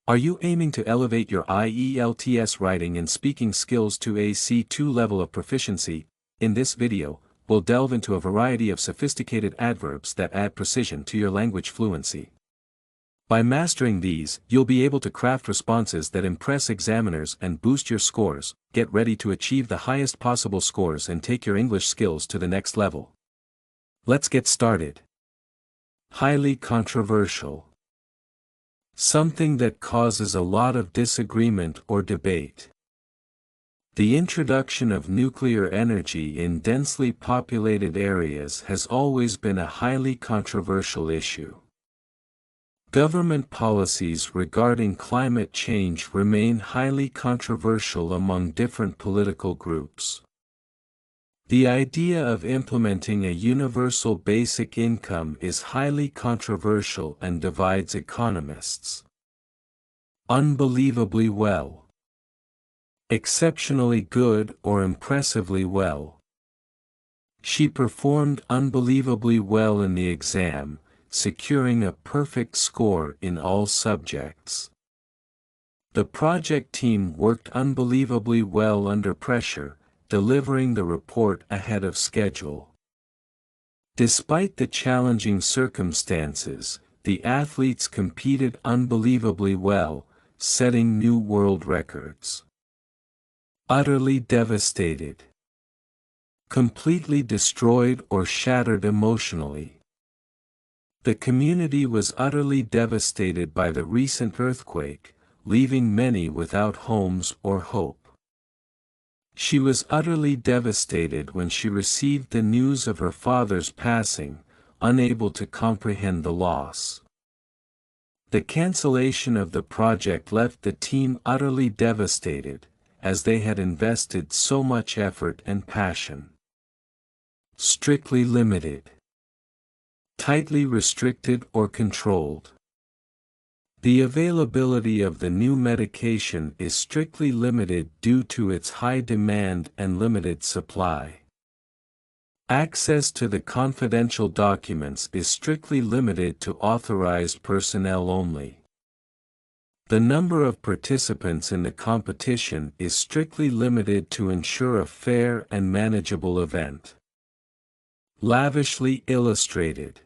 Are you aiming to elevate your IELTS writing and speaking skills to a C2 level of proficiency? In this video, we'll delve into a variety of sophisticated adverbs that add precision to your language fluency. By mastering these, you'll be able to craft responses that impress examiners and boost your scores. Get ready to achieve the highest possible scores and take your English skills to the next level. Let's get started. Highly controversial. Something that causes a lot of disagreement or debate. The introduction of nuclear energy in densely populated areas has always been a highly controversial issue. Government policies regarding climate change remain highly controversial among different political groups. The idea of implementing a universal basic income is highly controversial and divides economists. Unbelievably well. Exceptionally good or impressively well. She performed unbelievably well in the exam, securing a perfect score in all subjects. The project team worked unbelievably well under pressure, delivering the report ahead of schedule. Despite the challenging circumstances, the athletes competed unbelievably well, setting new world records. Utterly devastated. Completely destroyed or shattered emotionally. The community was utterly devastated by the recent earthquake, leaving many without homes or hope. She was utterly devastated when she received the news of her father's passing, unable to comprehend the loss. The cancellation of the project left the team utterly devastated, as they had invested so much effort and passion. Strictly limited. Tightly restricted or controlled. The availability of the new medication is strictly limited due to its high demand and limited supply. Access to the confidential documents is strictly limited to authorized personnel only. The number of participants in the competition is strictly limited to ensure a fair and manageable event. Lavishly illustrated.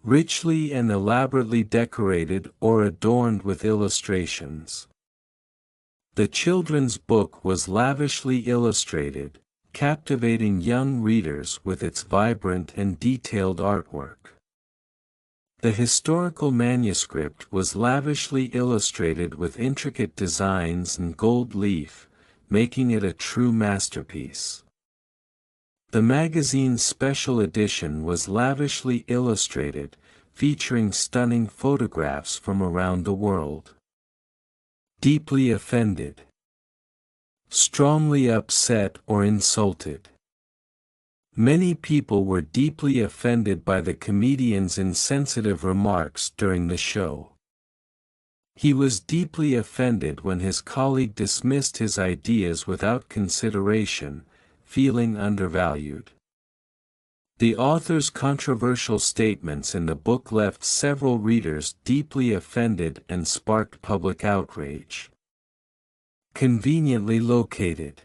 Richly and elaborately decorated or adorned with illustrations. The children's book was lavishly illustrated, captivating young readers with its vibrant and detailed artwork. The historical manuscript was lavishly illustrated with intricate designs and gold leaf, making it a true masterpiece. The magazine's special edition was lavishly illustrated, featuring stunning photographs from around the world. Deeply offended. Strongly upset or insulted. Many people were deeply offended by the comedian's insensitive remarks during the show. He was deeply offended when his colleague dismissed his ideas without consideration, feeling undervalued. The author's controversial statements in the book left several readers deeply offended and sparked public outrage. Conveniently located.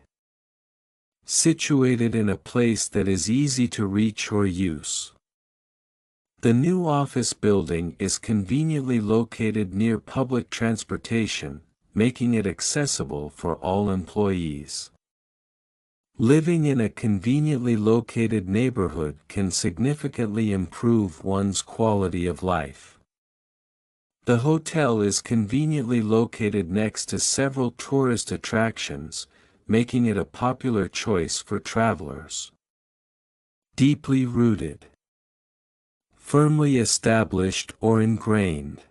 Situated in a place that is easy to reach or use. The new office building is conveniently located near public transportation, making it accessible for all employees. Living in a conveniently located neighborhood can significantly improve one's quality of life. The hotel is conveniently located next to several tourist attractions, making it a popular choice for travelers. Deeply rooted. Firmly established or ingrained.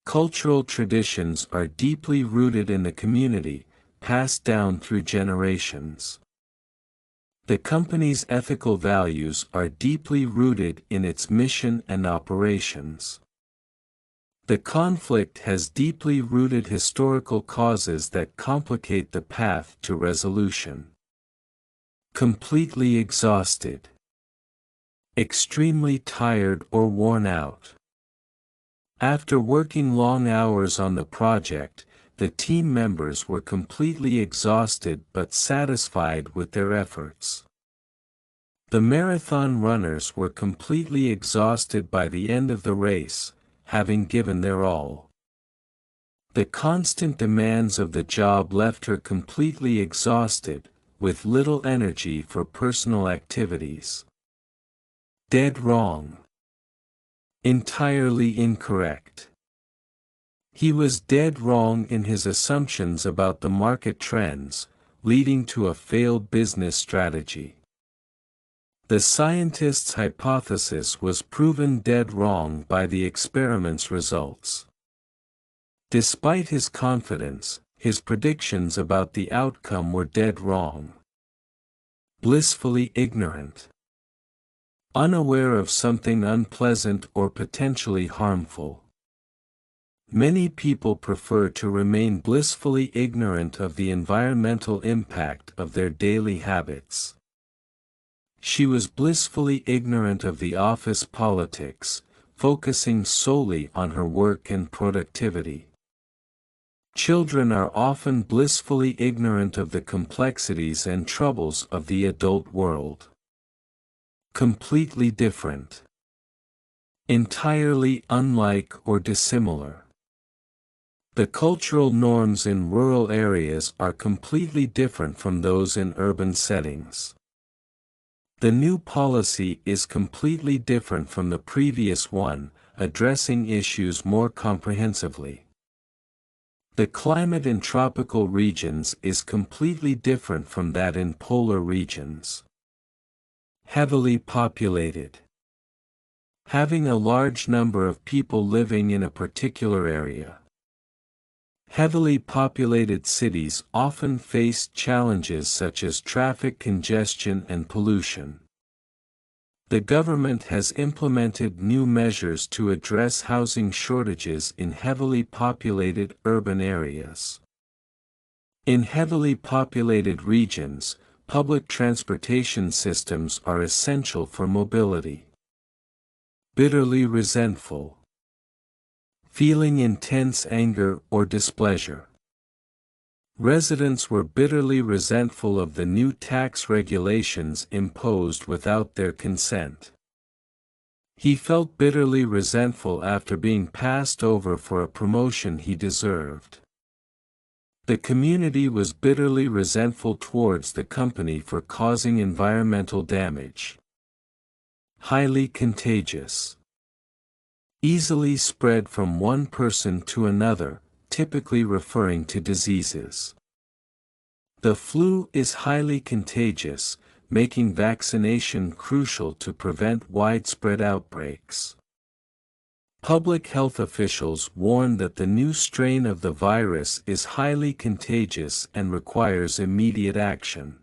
Cultural traditions are deeply rooted in the community, passed down through generations. The company's ethical values are deeply rooted in its mission and operations. The conflict has deeply rooted historical causes that complicate the path to resolution. Completely exhausted. Extremely tired or worn out. After working long hours on the project, the team members were completely exhausted but satisfied with their efforts. The marathon runners were completely exhausted by the end of the race, having given their all. The constant demands of the job left her completely exhausted, with little energy for personal activities. Dead wrong. Entirely incorrect. He was dead wrong in his assumptions about the market trends, leading to a failed business strategy. The scientist's hypothesis was proven dead wrong by the experiment's results. Despite his confidence, his predictions about the outcome were dead wrong. Blissfully ignorant. Unaware of something unpleasant or potentially harmful. Many people prefer to remain blissfully ignorant of the environmental impact of their daily habits. She was blissfully ignorant of the office politics, focusing solely on her work and productivity. Children are often blissfully ignorant of the complexities and troubles of the adult world. Completely different. Entirely unlike or dissimilar. The cultural norms in rural areas are completely different from those in urban settings. The new policy is completely different from the previous one, addressing issues more comprehensively. The climate in tropical regions is completely different from that in polar regions. Heavily populated. Having a large number of people living in a particular area. Heavily populated cities often face challenges such as traffic congestion and pollution. The government has implemented new measures to address housing shortages in heavily populated urban areas. In heavily populated regions, public transportation systems are essential for mobility. Bitterly resentful. Feeling intense anger or displeasure. Residents were bitterly resentful of the new tax regulations imposed without their consent. He felt bitterly resentful after being passed over for a promotion he deserved. The community was bitterly resentful towards the company for causing environmental damage. Highly contagious. Easily spread from one person to another, typically referring to diseases. The flu is highly contagious, making vaccination crucial to prevent widespread outbreaks. Public health officials warn that the new strain of the virus is highly contagious and requires immediate action.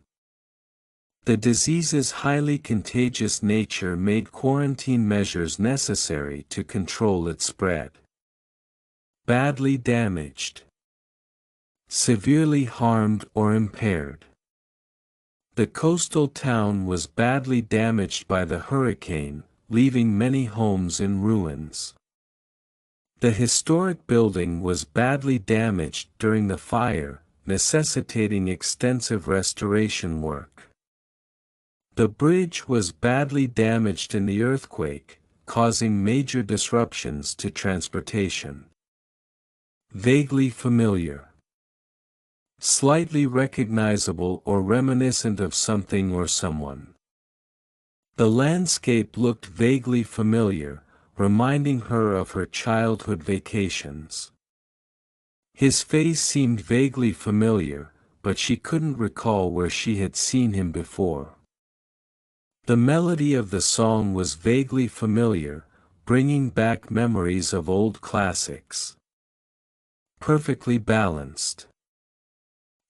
The disease's highly contagious nature made quarantine measures necessary to control its spread. Badly damaged. Severely harmed or impaired. The coastal town was badly damaged by the hurricane, leaving many homes in ruins. The historic building was badly damaged during the fire, necessitating extensive restoration work. The bridge was badly damaged in the earthquake, causing major disruptions to transportation. Vaguely familiar. Slightly recognizable or reminiscent of something or someone. The landscape looked vaguely familiar, reminding her of her childhood vacations. His face seemed vaguely familiar, but she couldn't recall where she had seen him before. The melody of the song was vaguely familiar, bringing back memories of old classics. Perfectly balanced.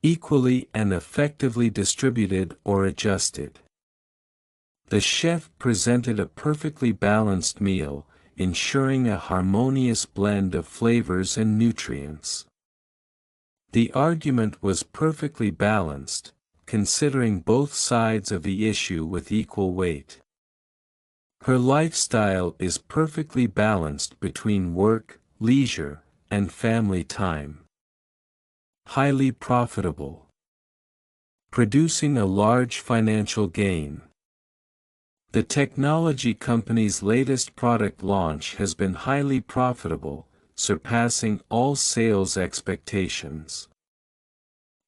Equally and effectively distributed or adjusted. The chef presented a perfectly balanced meal, ensuring a harmonious blend of flavors and nutrients. The argument was perfectly balanced, considering both sides of the issue with equal weight. Her lifestyle is perfectly balanced between work, leisure, and family time. Highly profitable. Producing a large financial gain. The technology company's latest product launch has been highly profitable, surpassing all sales expectations.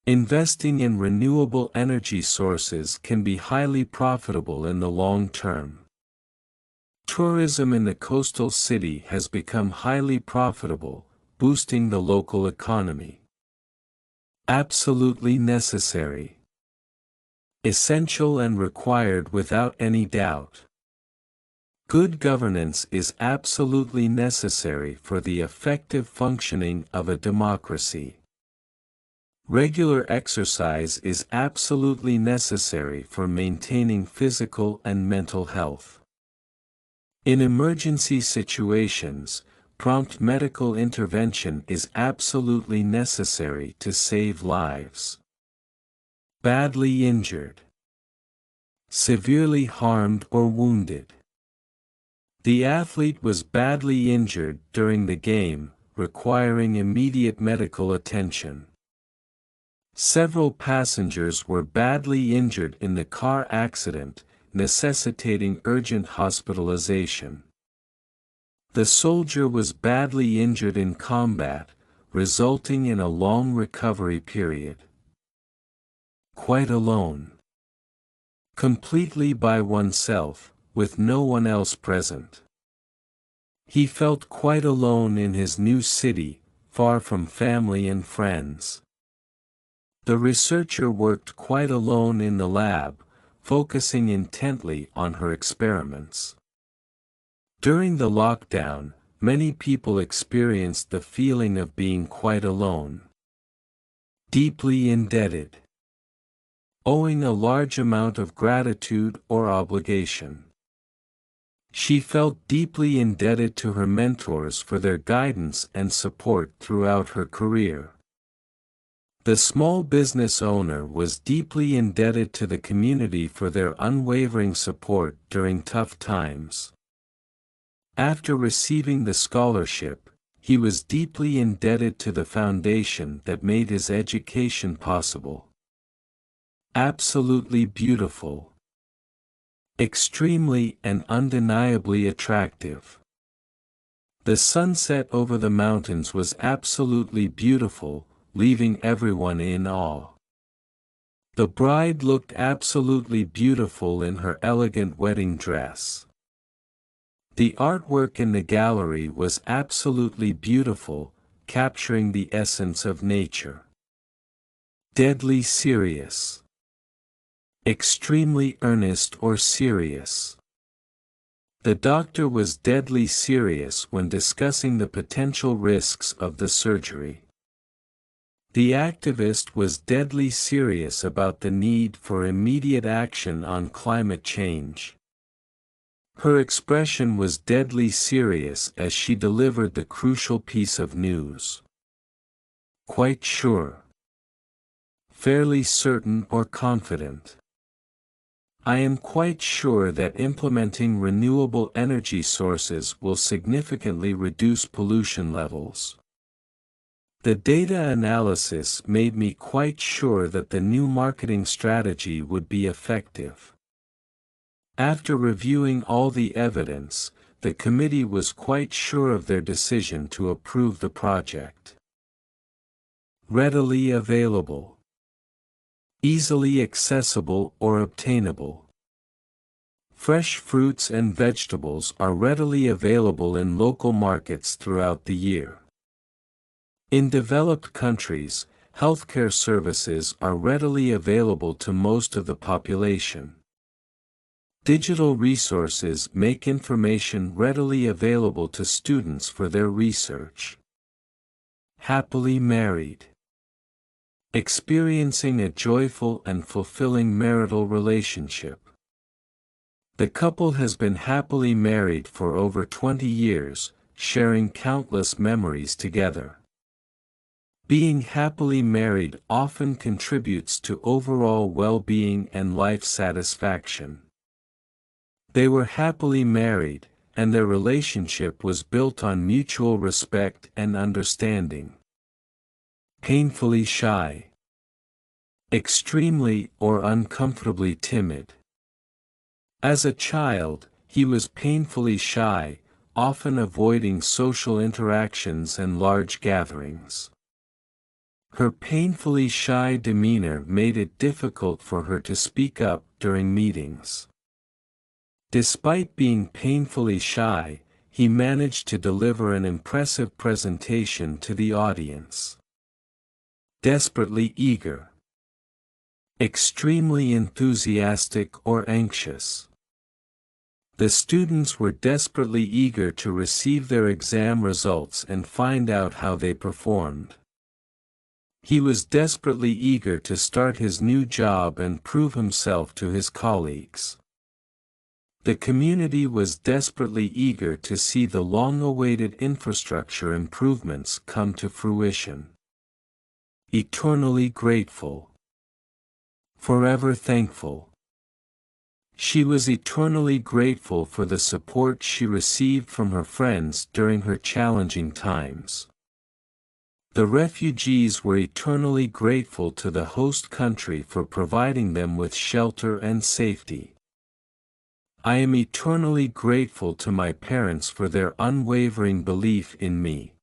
Investing in renewable energy sources can be highly profitable in the long term. Tourism in the coastal city has become highly profitable, boosting the local economy. Absolutely necessary. Essential and required without any doubt. Good governance is absolutely necessary for the effective functioning of a democracy. Regular exercise is absolutely necessary for maintaining physical and mental health. In emergency situations, prompt medical intervention is absolutely necessary to save lives. Badly injured. Severely harmed or wounded. The athlete was badly injured during the game, requiring immediate medical attention. Several passengers were badly injured in the car accident, necessitating urgent hospitalization. The soldier was badly injured in combat, resulting in a long recovery period. Quite alone. Completely by oneself, with no one else present. He felt quite alone in his new city, far from family and friends. The researcher worked quite alone in the lab, focusing intently on her experiments. During the lockdown, many people experienced the feeling of being quite alone. Deeply indebted. Owing a large amount of gratitude or obligation. She felt deeply indebted to her mentors for their guidance and support throughout her career. The small business owner was deeply indebted to the community for their unwavering support during tough times. After receiving the scholarship, he was deeply indebted to the foundation that made his education possible. Absolutely beautiful. Extremely and undeniably attractive. The sunset over the mountains was absolutely beautiful, leaving everyone in awe. The bride looked absolutely beautiful in her elegant wedding dress. The artwork in the gallery was absolutely beautiful, capturing the essence of nature. Deadly serious. Extremely earnest or serious. The doctor was deadly serious when discussing the potential risks of the surgery. The activist was deadly serious about the need for immediate action on climate change. Her expression was deadly serious as she delivered the crucial piece of news. Quite sure. Fairly certain or confident. I am quite sure that implementing renewable energy sources will significantly reduce pollution levels. The data analysis made me quite sure that the new marketing strategy would be effective. After reviewing all the evidence, the committee was quite sure of their decision to approve the project. Readily available. Easily accessible or obtainable. Fresh fruits and vegetables are readily available in local markets throughout the year. In developed countries, healthcare services are readily available to most of the population. Digital resources make information readily available to students for their research. Happily married. Experiencing a joyful and fulfilling marital relationship. The couple has been happily married for over 20 years, sharing countless memories together. Being happily married often contributes to overall well-being and life satisfaction. They were happily married, and their relationship was built on mutual respect and understanding. Painfully shy. Extremely or uncomfortably timid. As a child, he was painfully shy, often avoiding social interactions and large gatherings. Her painfully shy demeanor made it difficult for her to speak up during meetings. Despite being painfully shy, he managed to deliver an impressive presentation to the audience. Desperately eager. Extremely enthusiastic or anxious. The students were desperately eager to receive their exam results and find out how they performed. He was desperately eager to start his new job and prove himself to his colleagues. The community was desperately eager to see the long-awaited infrastructure improvements come to fruition. Eternally grateful. Forever thankful. She was eternally grateful for the support she received from her friends during her challenging times. The refugees were eternally grateful to the host country for providing them with shelter and safety. I am eternally grateful to my parents for their unwavering belief in me.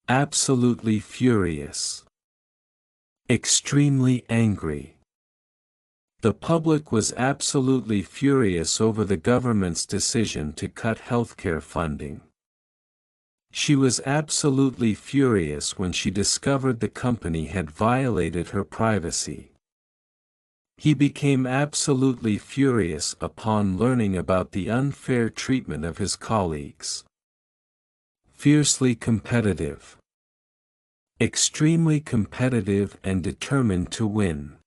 Absolutely furious. Extremely angry. The public was absolutely furious over the government's decision to cut healthcare funding. She was absolutely furious when she discovered the company had violated her privacy. He became absolutely furious upon learning about the unfair treatment of his colleagues. Fiercely competitive. Extremely competitive and determined to win.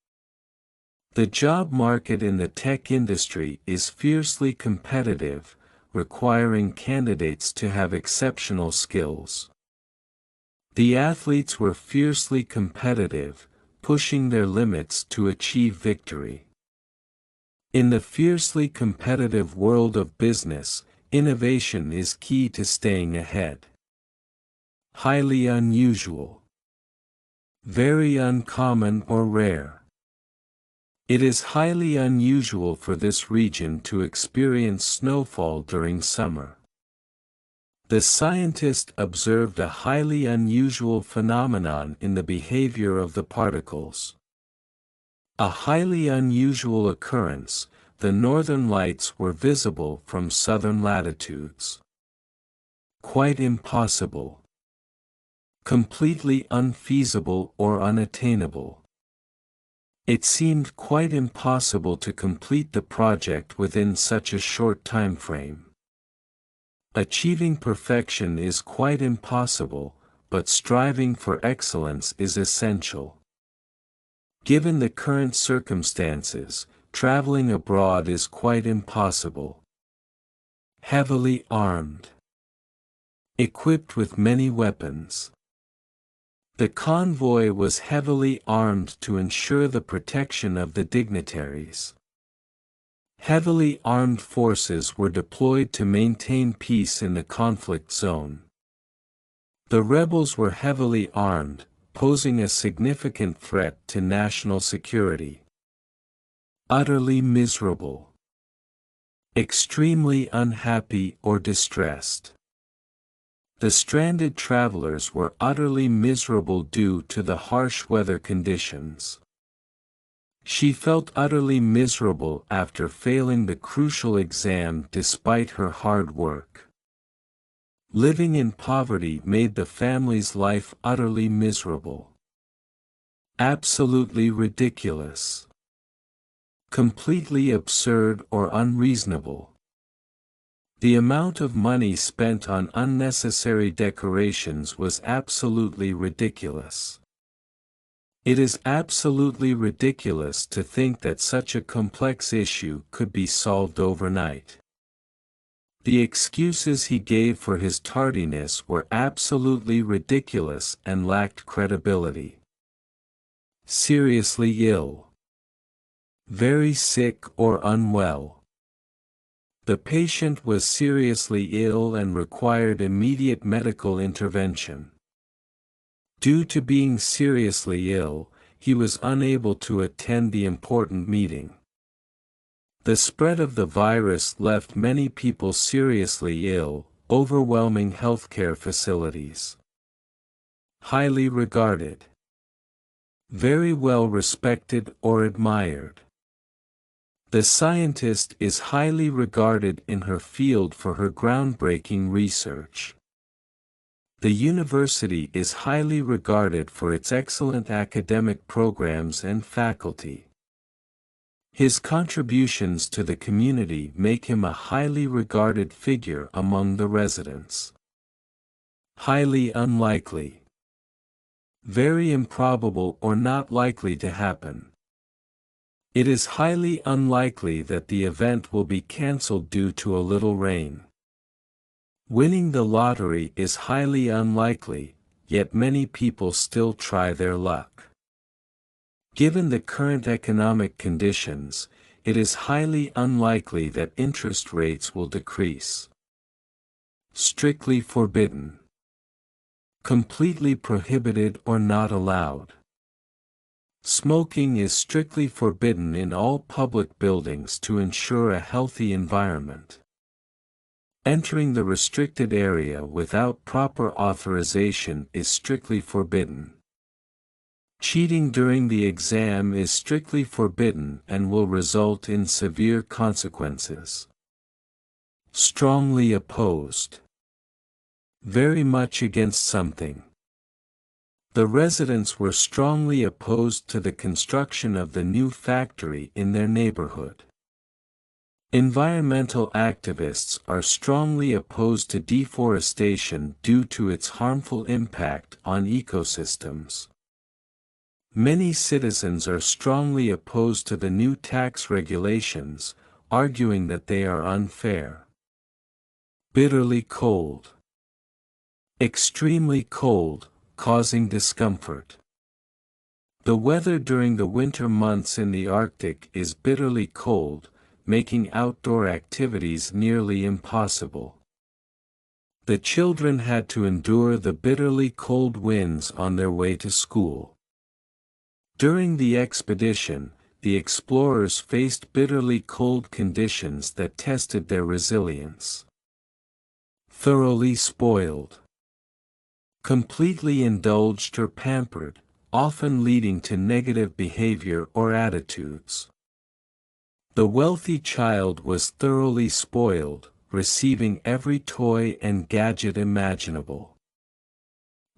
The job market in the tech industry is fiercely competitive, requiring candidates to have exceptional skills. The athletes were fiercely competitive, pushing their limits to achieve victory. In the fiercely competitive world of business, innovation is key to staying ahead. Highly unusual. Very uncommon or rare. It is highly unusual for this region to experience snowfall during summer. The scientist observed a highly unusual phenomenon in the behavior of the particles. A highly unusual occurrence, the northern lights were visible from southern latitudes. Quite impossible. Completely unfeasible or unattainable. It seemed quite impossible to complete the project within such a short time frame. Achieving perfection is quite impossible, but striving for excellence is essential. Given the current circumstances, traveling abroad is quite impossible. Heavily armed. Equipped with many weapons. The convoy was heavily armed to ensure the protection of the dignitaries. Heavily armed forces were deployed to maintain peace in the conflict zone. The rebels were heavily armed, posing a significant threat to national security. Utterly miserable. Extremely unhappy or distressed. The stranded travelers were utterly miserable due to the harsh weather conditions. She felt utterly miserable after failing the crucial exam despite her hard work. Living in poverty made the family's life utterly miserable. Absolutely ridiculous. Completely absurd or unreasonable. The amount of money spent on unnecessary decorations was absolutely ridiculous. It is absolutely ridiculous to think that such a complex issue could be solved overnight. The excuses he gave for his tardiness were absolutely ridiculous and lacked credibility. Seriously ill. Very sick or unwell. The patient was seriously ill and required immediate medical intervention. Due to being seriously ill, he was unable to attend the important meeting. The spread of the virus left many people seriously ill, overwhelming healthcare facilities. Highly regarded. Very well respected or admired. The scientist is highly regarded in her field for her groundbreaking research. The university is highly regarded for its excellent academic programs and faculty. His contributions to the community make him a highly regarded figure among the residents. Highly unlikely. Very improbable or not likely to happen. It is highly unlikely that the event will be cancelled due to a little rain. Winning the lottery is highly unlikely, yet many people still try their luck. Given the current economic conditions, it is highly unlikely that interest rates will decrease. Strictly forbidden. Completely prohibited or not allowed. Smoking is strictly forbidden in all public buildings to ensure a healthy environment. Entering the restricted area without proper authorization is strictly forbidden. Cheating during the exam is strictly forbidden and will result in severe consequences. Strongly opposed. Very much against something. The residents were strongly opposed to the construction of the new factory in their neighborhood. Environmental activists are strongly opposed to deforestation due to its harmful impact on ecosystems. Many citizens are strongly opposed to the new tax regulations, arguing that they are unfair. Bitterly cold. Extremely cold, causing discomfort. The weather during the winter months in the Arctic is bitterly cold, making outdoor activities nearly impossible. The children had to endure the bitterly cold winds on their way to school. During the expedition, the explorers faced bitterly cold conditions that tested their resilience. Thoroughly spoiled. Completely indulged or pampered, often leading to negative behavior or attitudes. The wealthy child was thoroughly spoiled, receiving every toy and gadget imaginable.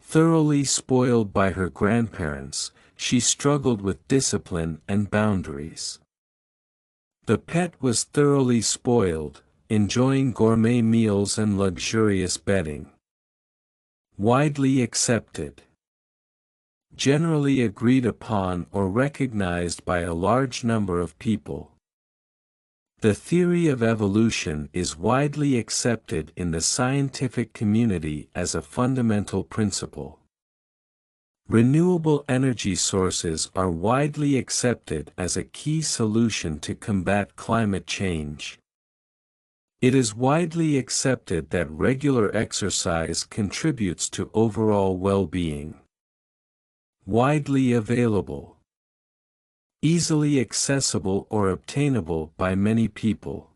Thoroughly spoiled by her grandparents, she struggled with discipline and boundaries. The pet was thoroughly spoiled, enjoying gourmet meals and luxurious bedding. Widely accepted. Generally agreed upon or recognized by a large number of people. The theory of evolution is widely accepted in the scientific community as a fundamental principle. Renewable energy sources are widely accepted as a key solution to combat climate change. It is widely accepted that regular exercise contributes to overall well-being. Widely available. Easily accessible or obtainable by many people.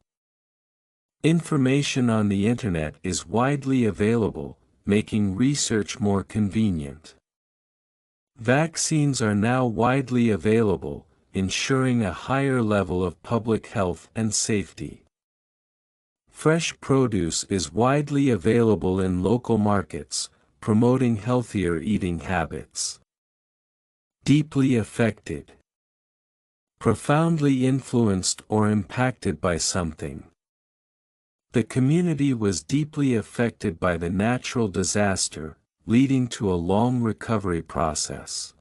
Information on the Internet is widely available, making research more convenient. Vaccines are now widely available, ensuring a higher level of public health and safety. Fresh produce is widely available in local markets, promoting healthier eating habits. Deeply affected. Profoundly influenced or impacted by something. The community was deeply affected by the natural disaster, leading to a long recovery process.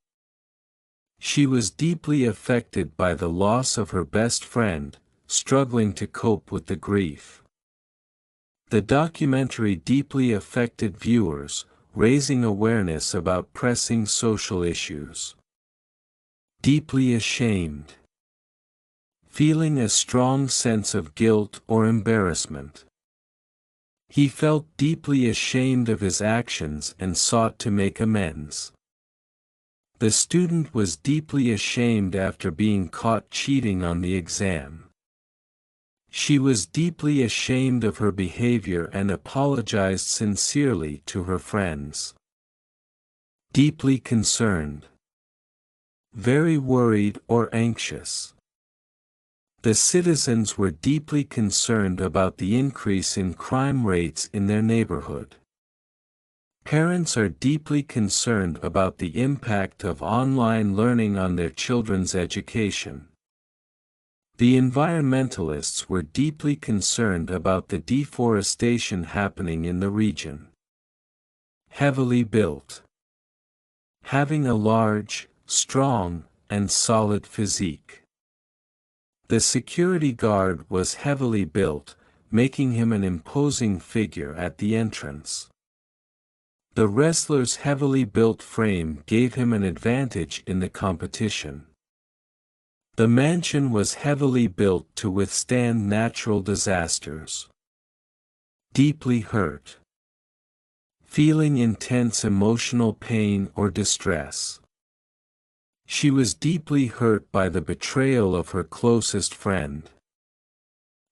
She was deeply affected by the loss of her best friend, struggling to cope with the grief. The documentary deeply affected viewers, raising awareness about pressing social issues. Deeply ashamed. feeling a strong sense of guilt or embarrassment. He felt deeply ashamed of his actions and sought to make amends. The student was deeply ashamed after being caught cheating on the exam. She was deeply ashamed of her behavior and apologized sincerely to her friends. Deeply concerned. Very worried or anxious. The citizens were deeply concerned about the increase in crime rates in their neighborhood. Parents are deeply concerned about the impact of online learning on their children's education. The environmentalists were deeply concerned about the deforestation happening in the region. Heavily built. Having a large, strong, and solid physique. The security guard was heavily built, making him an imposing figure at the entrance. The wrestler's heavily built frame gave him an advantage in the competition. The mansion was heavily built to withstand natural disasters. Deeply hurt. Feeling intense emotional pain or distress. She was deeply hurt by the betrayal of her closest friend.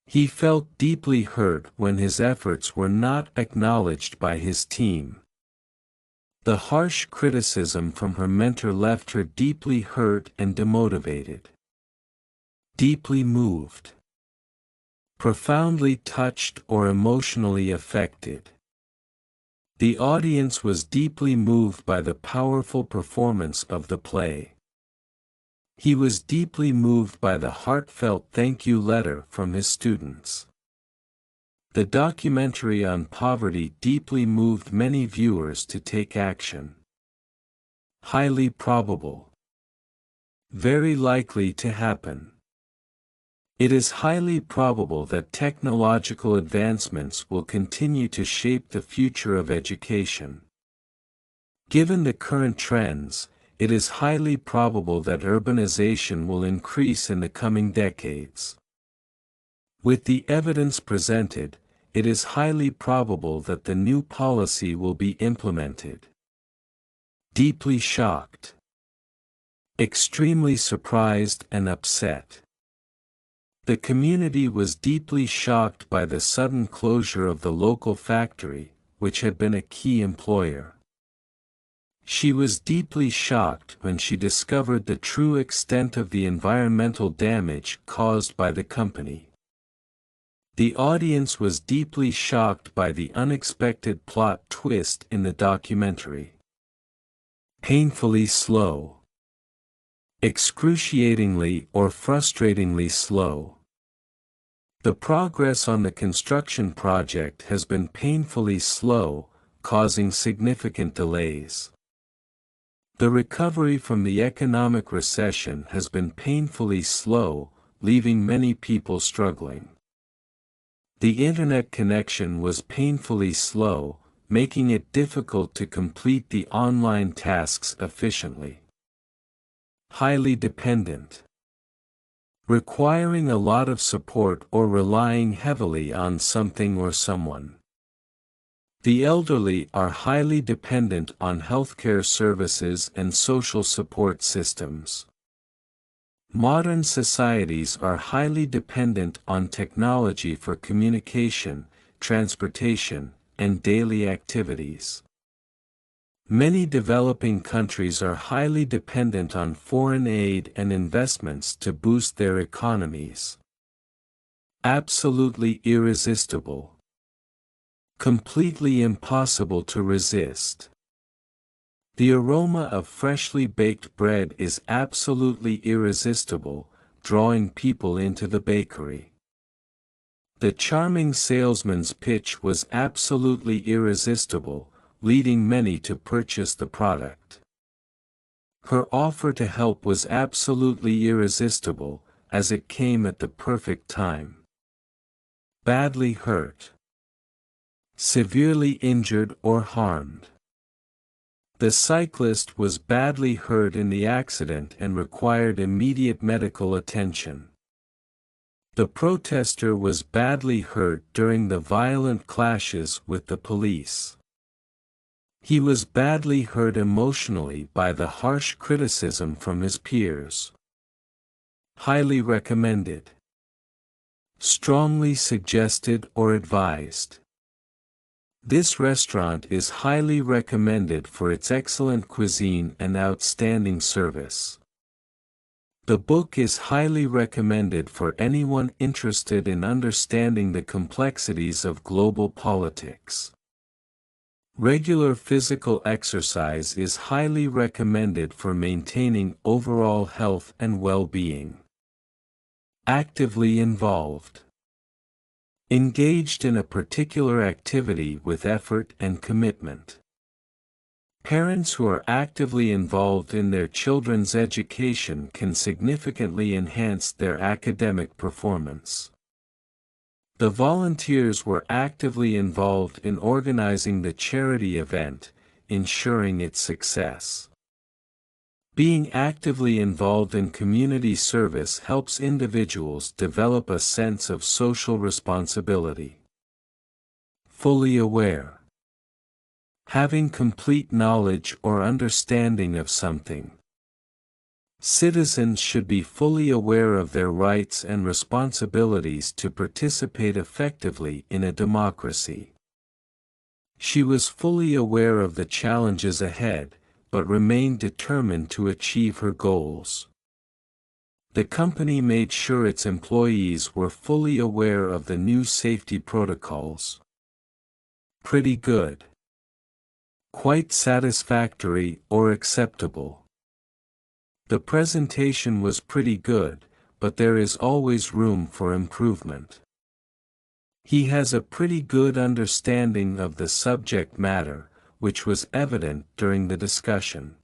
He felt deeply hurt when his efforts were not acknowledged by his team. The harsh criticism from her mentor left her deeply hurt and demotivated. Deeply moved. Profoundly touched or emotionally affected. The audience was deeply moved by the powerful performance of the play. He was deeply moved by the heartfelt thank you letter from his students. The documentary on poverty deeply moved many viewers to take action. Highly probable. Very likely to happen. It is highly probable that technological advancements will continue to shape the future of education. Given the current trends, it is highly probable that urbanization will increase in the coming decades. With the evidence presented, it is highly probable that the new policy will be implemented. Deeply shocked. Extremely surprised and upset. The community was deeply shocked by the sudden closure of the local factory, which had been a key employer. She was deeply shocked when she discovered the true extent of the environmental damage caused by the company. The audience was deeply shocked by the unexpected plot twist in the documentary. Painfully slow. Excruciatingly or frustratingly slow. The progress on the construction project has been painfully slow, causing significant delays. The recovery from the economic recession has been painfully slow, leaving many people struggling. The internet connection was painfully slow, making it difficult to complete the online tasks efficiently. Highly dependent. Requiring a lot of support or relying heavily on something or someone. The elderly are highly dependent on healthcare services and social support systems. Modern societies are highly dependent on technology for communication, transportation, and daily activities. Many developing countries are highly dependent on foreign aid and investments to boost their economies. Absolutely irresistible. Completely impossible to resist. The aroma of freshly baked bread is absolutely irresistible, drawing people into the bakery. The charming salesman's pitch was absolutely irresistible, leading many to purchase the product. Her offer to help was absolutely irresistible, as it came at the perfect time. Badly hurt. Severely injured or harmed. The cyclist was badly hurt in the accident and required immediate medical attention. The protester was badly hurt during the violent clashes with the police. He was badly hurt emotionally by the harsh criticism from his peers. Highly recommended. Strongly suggested or advised. This restaurant is highly recommended for its excellent cuisine and outstanding service. The book is highly recommended for anyone interested in understanding the complexities of global politics. Regular physical exercise is highly recommended for maintaining overall health and well-being. Actively involved. Engaged in a particular activity with effort and commitment. Parents who are actively involved in their children's education can significantly enhance their academic performance. The volunteers were actively involved in organizing the charity event, ensuring its success. Being actively involved in community service helps individuals develop a sense of social responsibility. Fully aware. Having complete knowledge or understanding of something. Citizens should be fully aware of their rights and responsibilities to participate effectively in a democracy. She was fully aware of the challenges ahead, but remained determined to achieve her goals. The company made sure its employees were fully aware of the new safety protocols. Pretty good. Quite satisfactory or acceptable. The presentation was pretty good, but there is always room for improvement. He has a pretty good understanding of the subject matter, which was evident during the discussion.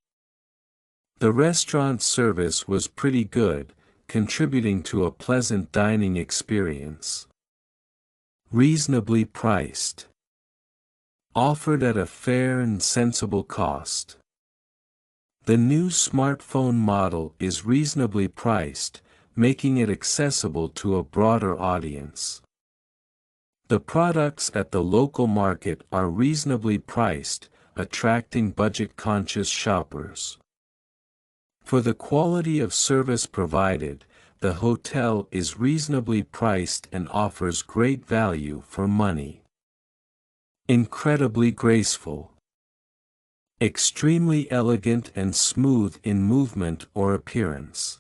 The restaurant service was pretty good, contributing to a pleasant dining experience. Reasonably priced. Offered at a fair and sensible cost. The new smartphone model is reasonably priced, making it accessible to a broader audience. The products at the local market are reasonably priced, attracting budget-conscious shoppers. For the quality of service provided, the hotel is reasonably priced and offers great value for money. Incredibly graceful. Extremely elegant and smooth in movement or appearance.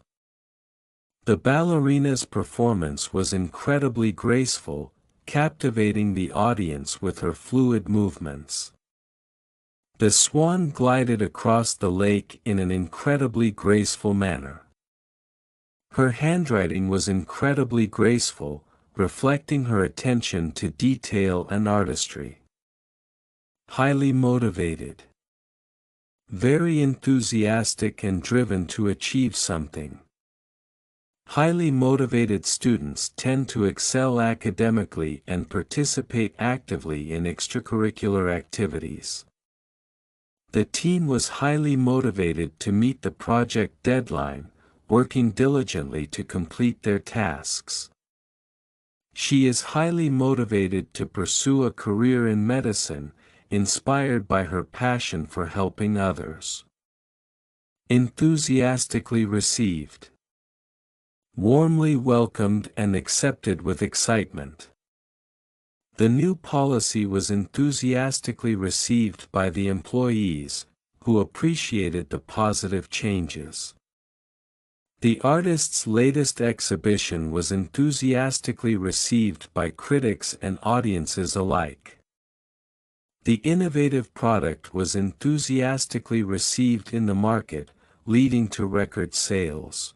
The ballerina's performance was incredibly graceful, captivating the audience with her fluid movements. The swan glided across the lake in an incredibly graceful manner. Her handwriting was incredibly graceful, reflecting her attention to detail and artistry. Highly motivated. Very enthusiastic and driven to achieve something. Highly motivated students tend to excel academically and participate actively in extracurricular activities. The team was highly motivated to meet the project deadline, working diligently to complete their tasks. She is highly motivated to pursue a career in medicine, inspired by her passion for helping others. Enthusiastically received. Warmly welcomed and accepted with excitement. The new policy was enthusiastically received by the employees, who appreciated the positive changes. The artist's latest exhibition was enthusiastically received by critics and audiences alike. The innovative product was enthusiastically received in the market, leading to record sales.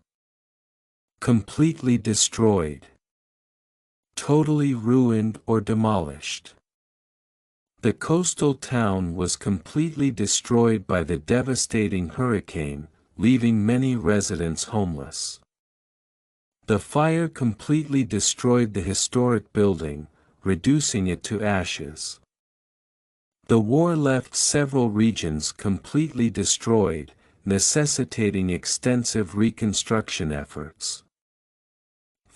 Completely destroyed. Totally ruined or demolished. The coastal town was completely destroyed by the devastating hurricane, leaving many residents homeless. The fire completely destroyed the historic building, reducing it to ashes. The war left several regions completely destroyed, necessitating extensive reconstruction efforts.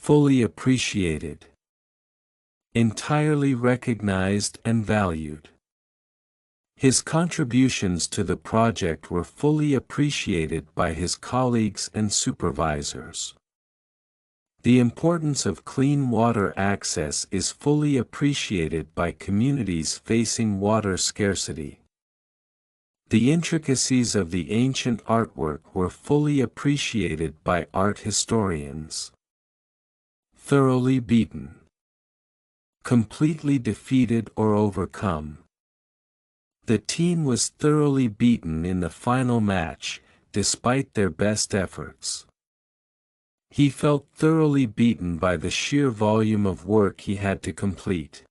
fully appreciated, entirely recognized and valued. His contributions to the project were fully appreciated by his colleagues and supervisors. The importance of clean water access is fully appreciated by communities facing water scarcity. The intricacies of the ancient artwork were fully appreciated by art historians. Thoroughly beaten. Completely defeated or overcome. The team was thoroughly beaten in the final match, despite their best efforts. He felt thoroughly beaten by the sheer volume of work he had to complete.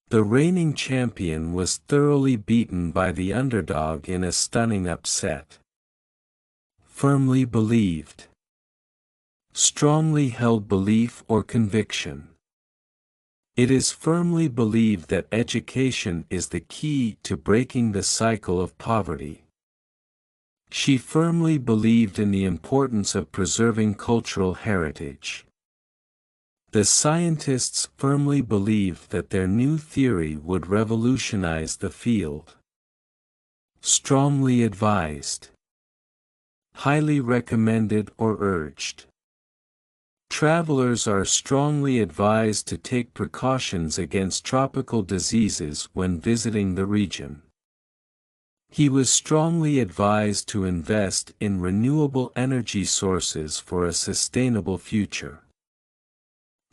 The reigning champion was thoroughly beaten by the underdog in a stunning upset. Firmly believed. Strongly held belief or conviction. It is firmly believed that education is the key to breaking the cycle of poverty. She firmly believed in the importance of preserving cultural heritage. The scientists firmly believed that their new theory would revolutionize the field. Strongly advised. Highly recommended or urged. Travelers are strongly advised to take precautions against tropical diseases when visiting the region. He was strongly advised to invest in renewable energy sources for a sustainable future.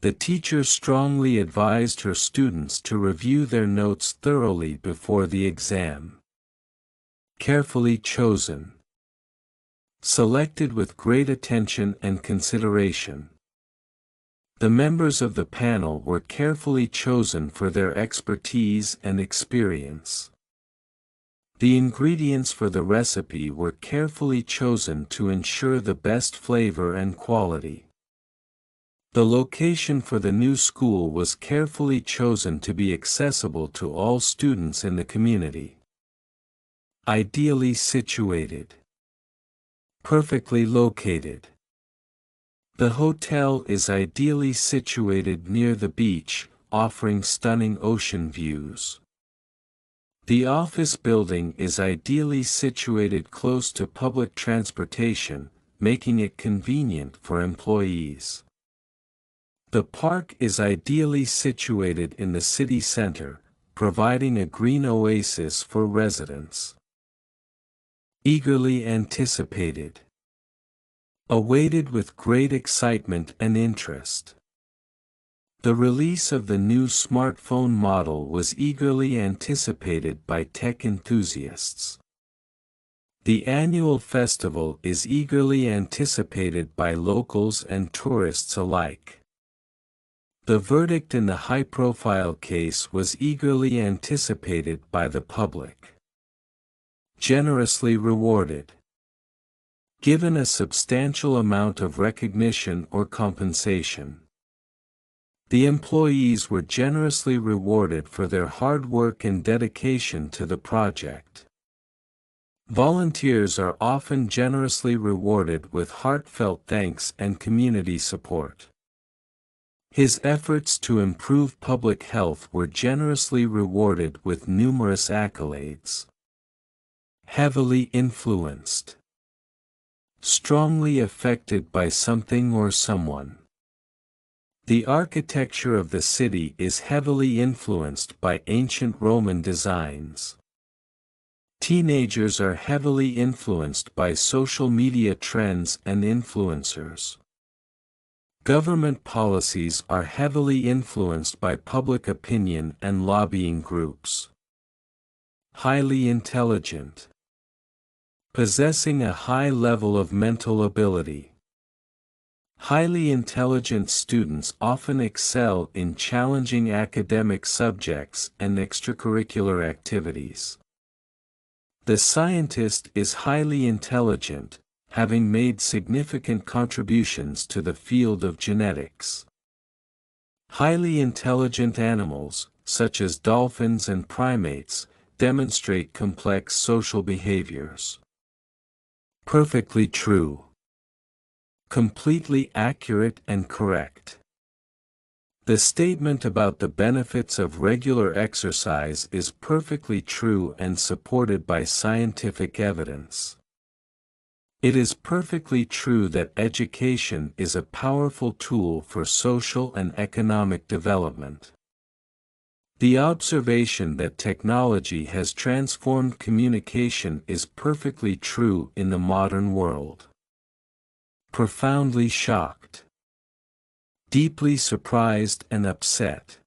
The teacher strongly advised her students to review their notes thoroughly before the exam. Carefully chosen. Selected with great attention and consideration. The members of the panel were carefully chosen for their expertise and experience. The ingredients for the recipe were carefully chosen to ensure the best flavor and quality. The location for the new school was carefully chosen to be accessible to all students in the community. Ideally situated. Perfectly located. The hotel is ideally situated near the beach, offering stunning ocean views. The office building is ideally situated close to public transportation, making it convenient for employees. The park is ideally situated in the city center, providing a green oasis for residents. Eagerly anticipated. Awaited with great excitement and interest. The release of the new smartphone model was eagerly anticipated by tech enthusiasts. The annual festival is eagerly anticipated by locals and tourists alike. The verdict in the high-profile case was eagerly anticipated by the public. Generously rewarded. Given a substantial amount of recognition or compensation. The employees were generously rewarded for their hard work and dedication to the project. Volunteers are often generously rewarded with heartfelt thanks and community support. His efforts to improve public health were generously rewarded with numerous accolades. Heavily influenced. Strongly affected by something or someone. The architecture of the city is heavily influenced by ancient Roman designs. Teenagers are heavily influenced by social media trends and influencers. Government policies are heavily influenced by public opinion and lobbying groups. Highly intelligent. Possessing a high level of mental ability. Highly intelligent students often excel in challenging academic subjects and extracurricular activities. The scientist is highly intelligent, having made significant contributions to the field of genetics. Highly intelligent animals, such as dolphins and primates, demonstrate complex social behaviors. Perfectly true. Completely accurate and correct. The statement about the benefits of regular exercise is perfectly true and supported by scientific evidence. It is perfectly true that education is a powerful tool for social and economic development. The observation that technology has transformed communication is perfectly true in the modern world. Profoundly shocked. Deeply surprised and upset.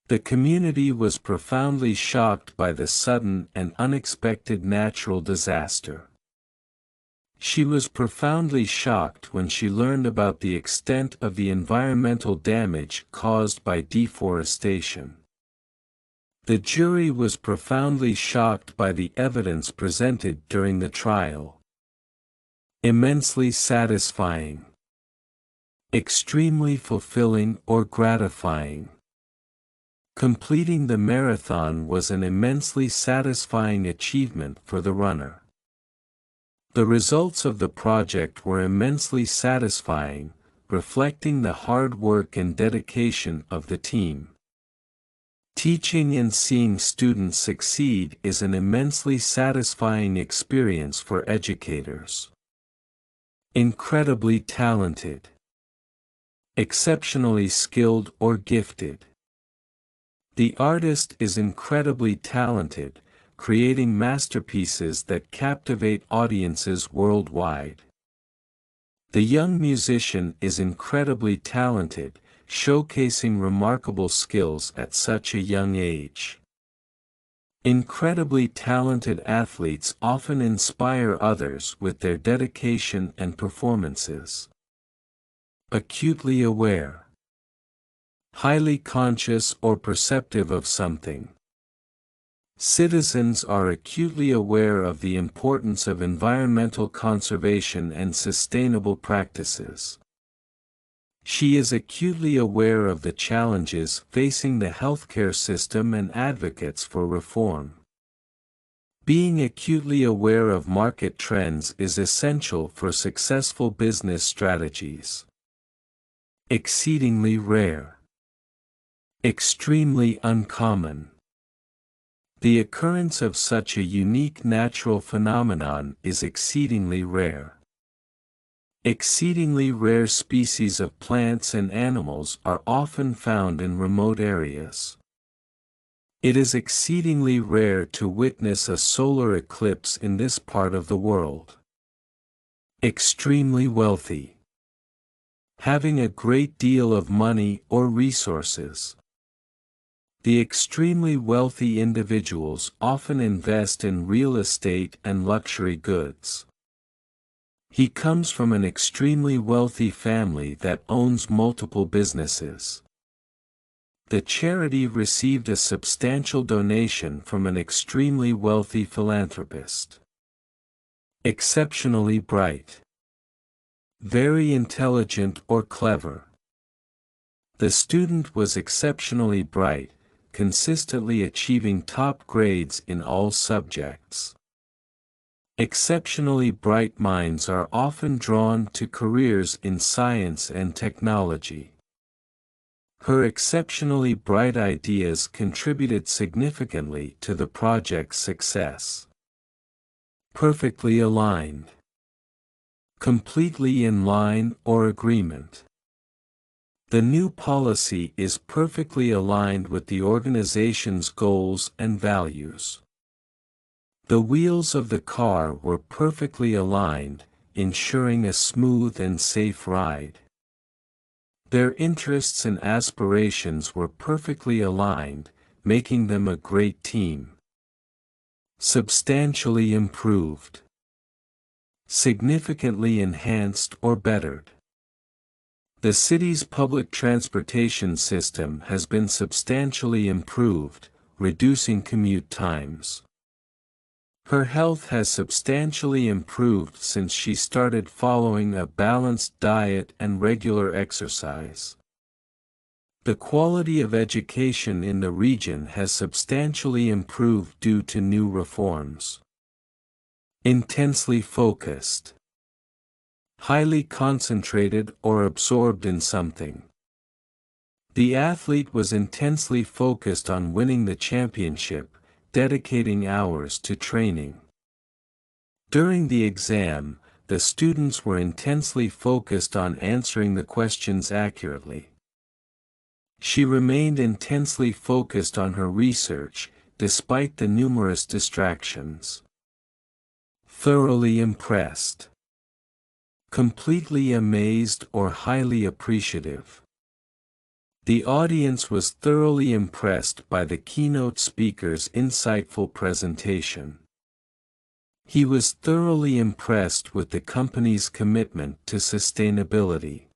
The community was profoundly shocked by the sudden and unexpected natural disaster. She was profoundly shocked when she learned about the extent of the environmental damage caused by deforestation. The jury was profoundly shocked by the evidence presented during the trial. Immensely satisfying. Extremely fulfilling or gratifying. Completing the marathon was an immensely satisfying achievement for the runner. The results of the project were immensely satisfying, reflecting the hard work and dedication of the team. Teaching and seeing students succeed is an immensely satisfying experience for educators. Incredibly talented. Exceptionally skilled or gifted. The artist is incredibly talented, creating masterpieces that captivate audiences worldwide. The young musician is incredibly talented, showcasing remarkable skills at such a young age. Incredibly talented athletes often inspire others with their dedication and performances. Acutely aware. Highly conscious or perceptive of something. Citizens are acutely aware of the importance of environmental conservation and sustainable practices. She is acutely aware of the challenges facing the healthcare system and advocates for reform. Being acutely aware of market trends is essential for successful business strategies. Exceedingly rare. Extremely uncommon. The occurrence of such a unique natural phenomenon is exceedingly rare. Exceedingly rare species of plants and animals are often found in remote areas. It is exceedingly rare to witness a solar eclipse in this part of the world. Extremely wealthy. Having a great deal of money or resources. The extremely wealthy individuals often invest in real estate and luxury goods. He comes from an extremely wealthy family that owns multiple businesses. The charity received a substantial donation from an extremely wealthy philanthropist. Exceptionally bright. Very intelligent or clever. The student was exceptionally bright, consistently achieving top grades in all subjects. Exceptionally bright minds are often drawn to careers in science and technology. Her exceptionally bright ideas contributed significantly to the project's success. Perfectly aligned. Completely in line or agreement. The new policy is perfectly aligned with the organization's goals and values. The wheels of the car were perfectly aligned, ensuring a smooth and safe ride. Their interests and aspirations were perfectly aligned, making them a great team. Substantially improved. Significantly enhanced or bettered. The city's public transportation system has been substantially improved, reducing commute times. Her health has substantially improved since she started following a balanced diet and regular exercise. The quality of education in the region has substantially improved due to new reforms. Intensely focused. highly concentrated or absorbed in something. The athlete was intensely focused on winning the championship, dedicating hours to training. During the exam, the students were intensely focused on answering the questions accurately. She remained intensely focused on her research, despite the numerous distractions. Thoroughly impressed. Completely amazed or highly appreciative. The audience was thoroughly impressed by the keynote speaker's insightful presentation. He was thoroughly impressed with the company's commitment to sustainability.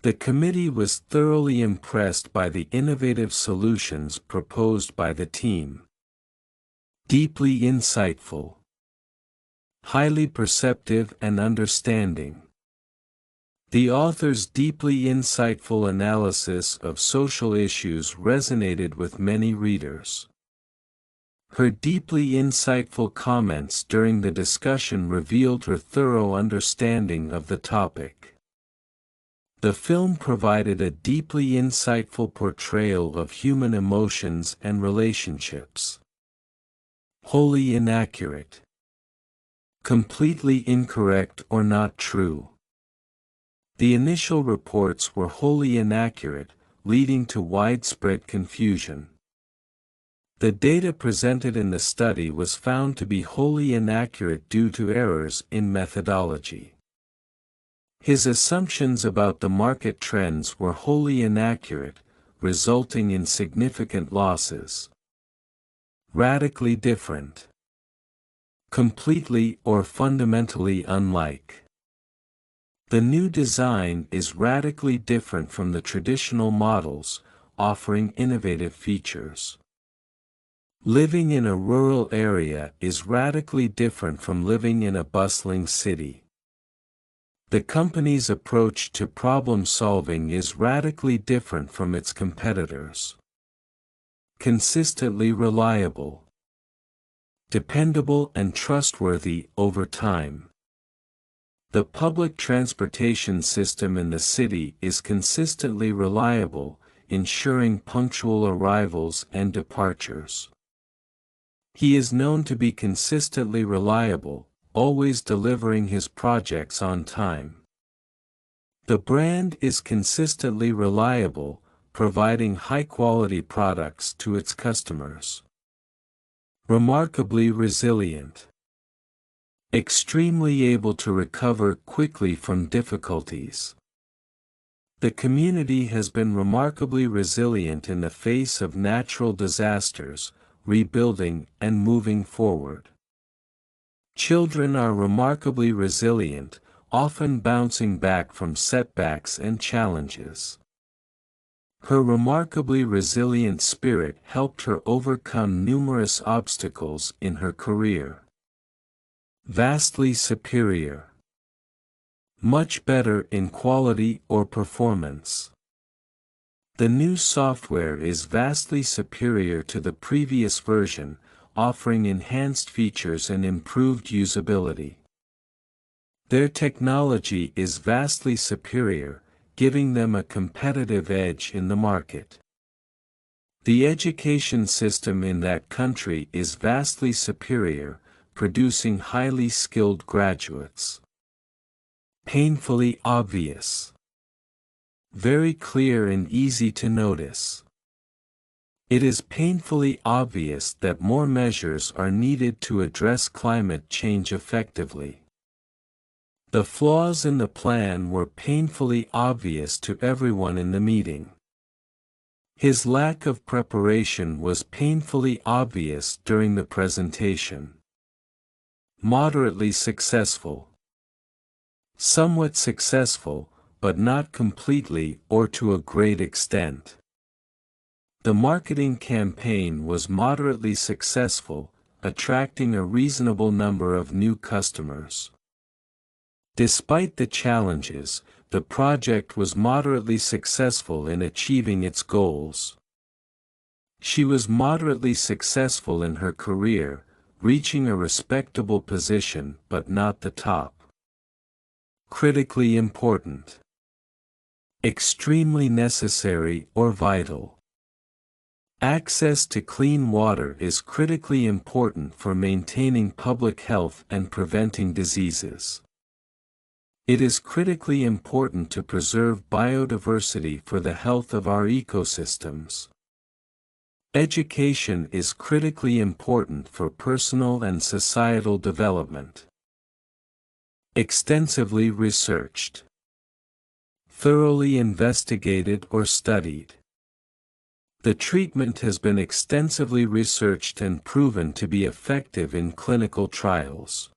The committee was thoroughly impressed by the innovative solutions proposed by the team. Deeply insightful. Highly perceptive and understanding. The author's deeply insightful analysis of social issues resonated with many readers. Her deeply insightful comments during the discussion revealed her thorough understanding of the topic. The film provided a deeply insightful portrayal of human emotions and relationships. Wholly inaccurate. Completely incorrect or not true. The initial reports were wholly inaccurate, leading to widespread confusion. The data presented in the study was found to be wholly inaccurate due to errors in methodology. His assumptions about the market trends were wholly inaccurate, resulting in significant losses. Radically different. Completely or fundamentally unlike. The new design is radically different from the traditional models, offering innovative features. Living in a rural area is radically different from living in a bustling city. The company's approach to problem solving is radically different from its competitors. Consistently reliable. Dependable and trustworthy over time. The public transportation system in the city is consistently reliable, ensuring punctual arrivals and departures. He is known to be consistently reliable, always delivering his projects on time. The brand is consistently reliable, providing high-quality products to its customers. Remarkably resilient. Extremely able to recover quickly from difficulties. The community has been remarkably resilient in the face of natural disasters, rebuilding and moving forward. Children are remarkably resilient, often bouncing back from setbacks and challenges. Her remarkably resilient spirit helped her overcome numerous obstacles in her career. Vastly superior. Much better in quality or performance. The new software is vastly superior to the previous version, offering enhanced features and improved usability. Their technology is vastly superior, giving them a competitive edge in the market. The education system in that country is vastly superior, producing highly skilled graduates. Painfully obvious. Very clear and easy to notice. It is painfully obvious that more measures are needed to address climate change effectively. The flaws in the plan were painfully obvious to everyone in the meeting. His lack of preparation was painfully obvious during the presentation. Moderately successful. Somewhat successful, but not completely or to a great extent. The marketing campaign was moderately successful, attracting a reasonable number of new customers. Despite the challenges, the project was moderately successful in achieving its goals. She was moderately successful in her career, reaching a respectable position but not the top. critically important, extremely necessary or vital. Access to clean water is critically important for maintaining public health and preventing diseases. It is critically important to preserve biodiversity for the health of our ecosystems. Education is critically important for personal and societal development. Extensively researched. Thoroughly investigated or studied. The treatment has been extensively researched and proven to be effective in clinical trials.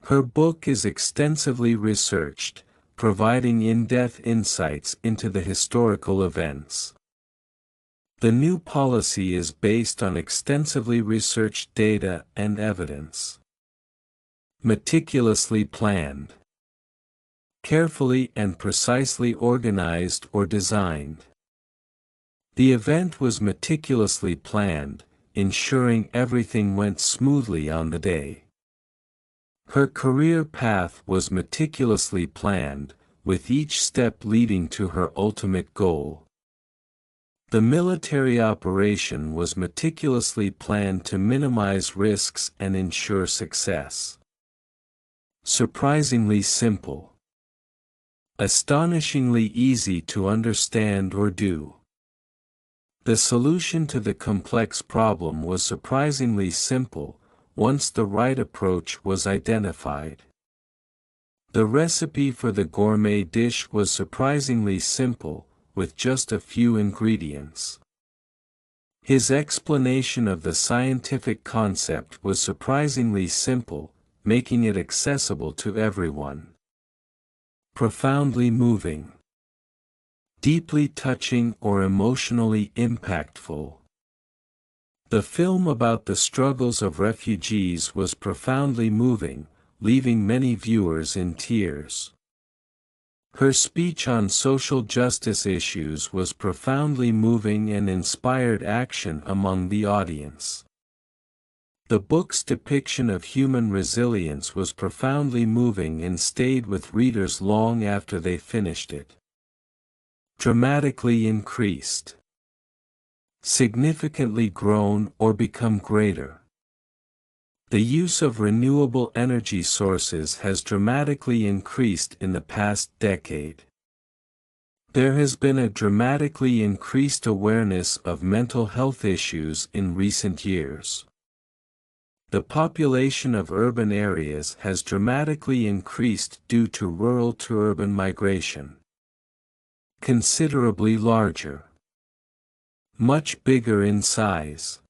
Her book is extensively researched, providing in-depth insights into the historical events. The new policy is based on extensively researched data and evidence. Meticulously planned. Carefully and precisely organized or designed. The event was meticulously planned, ensuring everything went smoothly on the day. Her career path was meticulously planned, with each step leading to her ultimate goal. The military operation was meticulously planned to minimize risks and ensure success. Surprisingly simple. Astonishingly easy to understand or do. The solution to the complex problem was surprisingly simple, once the right approach was identified. The recipe for the gourmet dish was surprisingly simple, with just a few ingredients. His explanation of the scientific concept was surprisingly simple, making it accessible to everyone. Profoundly moving. Deeply touching or emotionally impactful. The film about the struggles of refugees was profoundly moving, leaving many viewers in tears. Her speech on social justice issues was profoundly moving and inspired action among the audience. The book's depiction of human resilience was profoundly moving and stayed with readers long after they finished it. Dramatically increased. Significantly grown or become greater. The use of renewable energy sources has dramatically increased in the past decade. There has been a dramatically increased awareness of mental health issues in recent years. The population of urban areas has dramatically increased due to rural to urban migration. Considerably larger. Much bigger in size.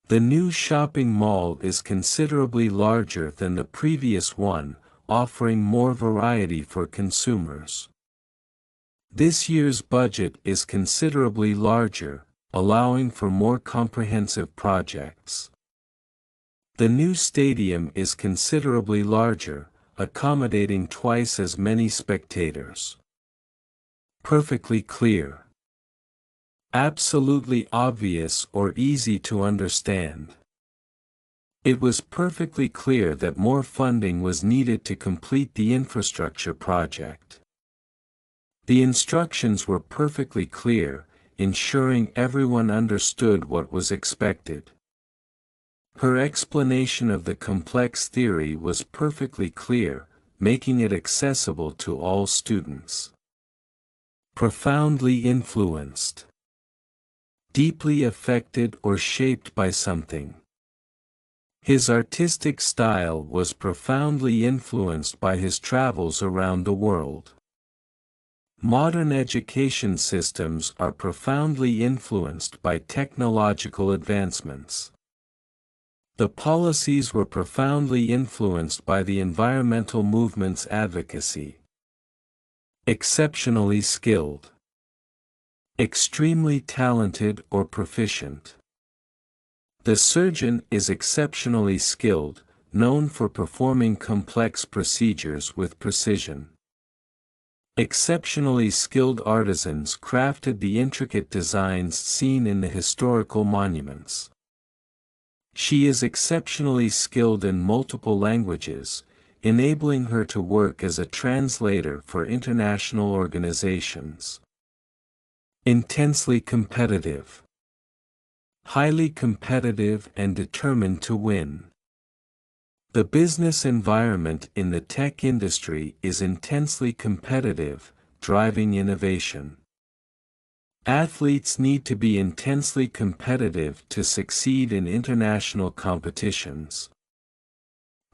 The new shopping mall is considerably larger than the previous one, offering more variety for consumers. This year's budget is considerably larger, allowing for more comprehensive projects. The new stadium is considerably larger, accommodating twice as many spectators. Perfectly clear. Absolutely obvious or easy to understand. It was perfectly clear that more funding was needed to complete the infrastructure project. The instructions were perfectly clear, ensuring everyone understood what was expected. Her explanation of the complex theory was perfectly clear, making it accessible to all students. Profoundly influenced. Deeply affected or shaped by something. His artistic style was profoundly influenced by his travels around the world. Modern education systems are profoundly influenced by technological advancements. The policies were profoundly influenced by the environmental movement's advocacy. Exceptionally skilled. Extremely talented or proficient. The surgeon is exceptionally skilled, known for performing complex procedures with precision. Exceptionally skilled artisans crafted the intricate designs seen in the historical monuments. She is exceptionally skilled in multiple languages, enabling her to work as a translator for international organizations. Intensely competitive. Highly competitive and determined to win. The business environment in the tech industry is intensely competitive, driving innovation. Athletes need to be intensely competitive to succeed in international competitions.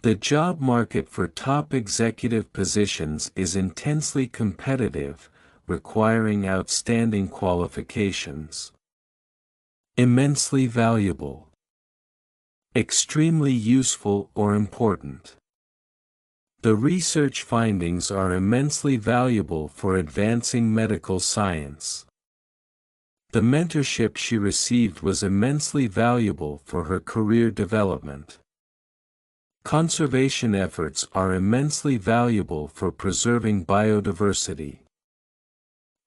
The job market for top executive positions is intensely competitive, requiring outstanding qualifications. Immensely valuable. Extremely useful or important. The research findings are immensely valuable for advancing medical science. The mentorship she received was immensely valuable for her career development. Conservation efforts are immensely valuable for preserving biodiversity.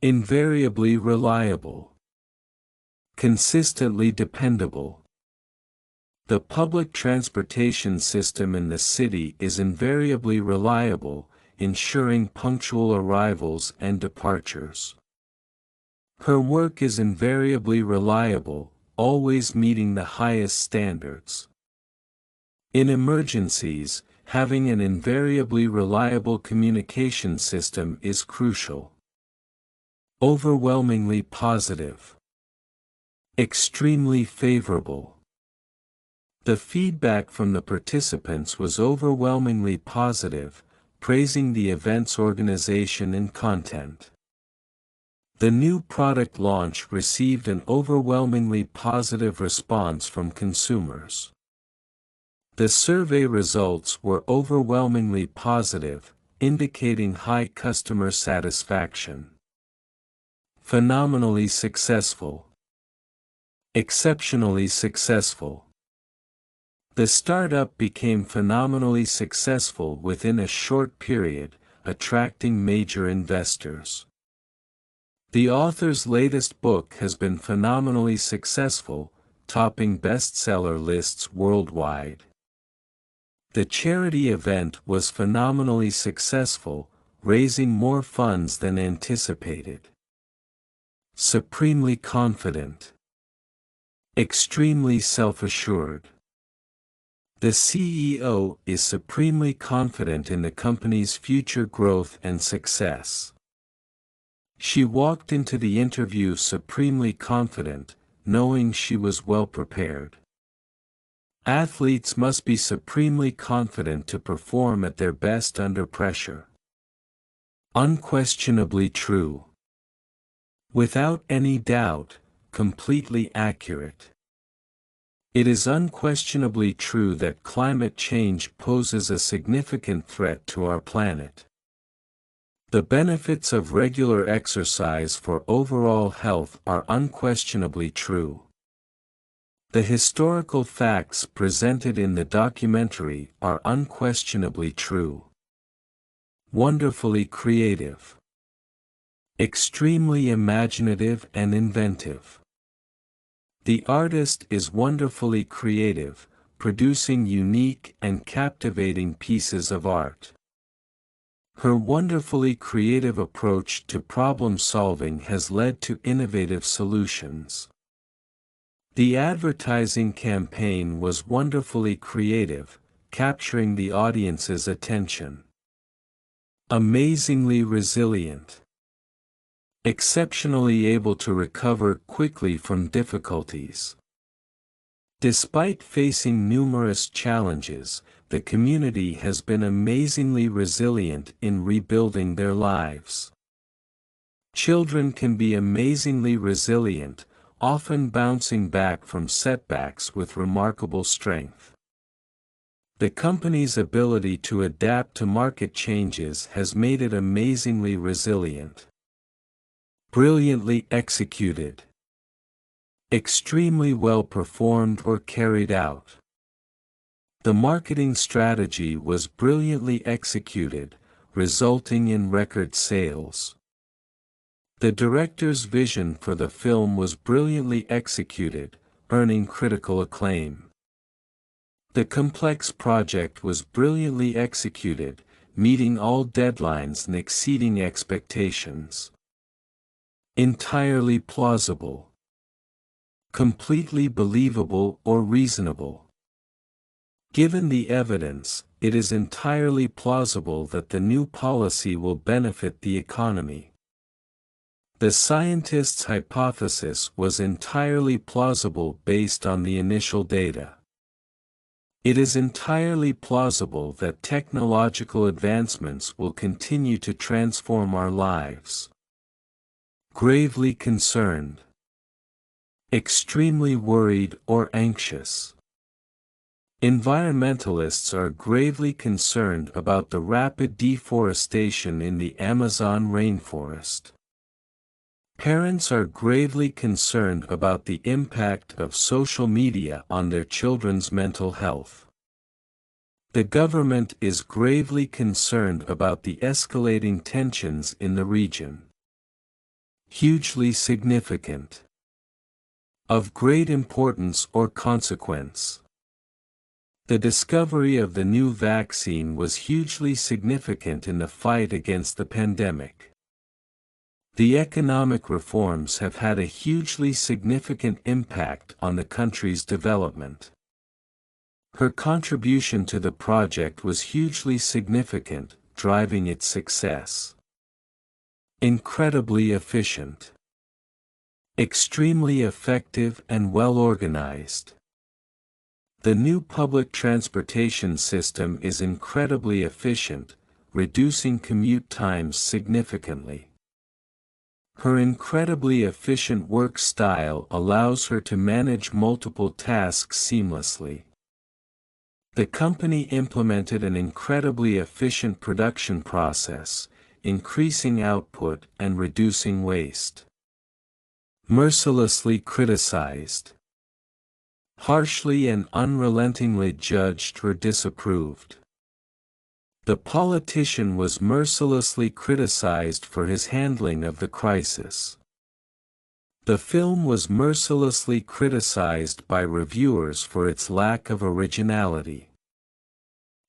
Invariably reliable. Consistently dependable. The public transportation system in the city is invariably reliable, ensuring punctual arrivals and departures. Her work is invariably reliable, always meeting the highest standards. In emergencies, having an invariably reliable communication system is crucial. Overwhelmingly positive. Extremely favorable. The feedback from the participants was overwhelmingly positive, praising the event's organization and content. The new product launch received an overwhelmingly positive response from consumers. The survey results were overwhelmingly positive, indicating high customer satisfaction. Phenomenally successful. Exceptionally successful. The startup became phenomenally successful within a short period, attracting major investors. The author's latest book has been phenomenally successful, topping bestseller lists worldwide. The charity event was phenomenally successful, raising more funds than anticipated. Supremely confident. Extremely self-assured. The CEO is supremely confident in the company's future growth and success. She walked into the interview supremely confident, knowing she was well prepared. Athletes must be supremely confident to perform at their best under pressure. Unquestionably true. Without any doubt, completely accurate. It is unquestionably true that climate change poses a significant threat to our planet. The benefits of regular exercise for overall health are unquestionably true. The historical facts presented in the documentary are unquestionably true. Wonderfully creative. Extremely imaginative and inventive. The artist is wonderfully creative, producing unique and captivating pieces of art. Her wonderfully creative approach to problem solving has led to innovative solutions. The advertising campaign was wonderfully creative, capturing the audience's attention. Amazingly resilient. Exceptionally able to recover quickly from difficulties. Despite facing numerous challenges, the community has been amazingly resilient in rebuilding their lives. Children can be amazingly resilient, often bouncing back from setbacks with remarkable strength. The company's ability to adapt to market changes has made it amazingly resilient. Brilliantly executed. Extremely well performed or carried out. The marketing strategy was brilliantly executed, resulting in record sales. The director's vision for the film was brilliantly executed, earning critical acclaim. The complex project was brilliantly executed, meeting all deadlines and exceeding expectations. Entirely plausible. Completely believable or reasonable. Given the evidence, it is entirely plausible that the new policy will benefit the economy. The scientists' hypothesis was entirely plausible based on the initial data. It is entirely plausible that technological advancements will continue to transform our lives. Gravely concerned. Extremely worried or anxious. Environmentalists are gravely concerned about the rapid deforestation in the Amazon rainforest. Parents are gravely concerned about the impact of social media on their children's mental health. The government is gravely concerned about the escalating tensions in the region. Hugely significant. Of great importance or consequence. The discovery of the new vaccine was hugely significant in the fight against the pandemic. The economic reforms have had a hugely significant impact on the country's development. Her contribution to the project was hugely significant, driving its success. Incredibly efficient. Extremely effective and well organized. The new public transportation system is incredibly efficient, reducing commute times significantly. Her incredibly efficient work style allows her to manage multiple tasks seamlessly. The company implemented an incredibly efficient production process, increasing output and reducing waste. Mercilessly criticized. Harshly and unrelentingly judged or disapproved. The politician was mercilessly criticized for his handling of the crisis. The film was mercilessly criticized by reviewers for its lack of originality.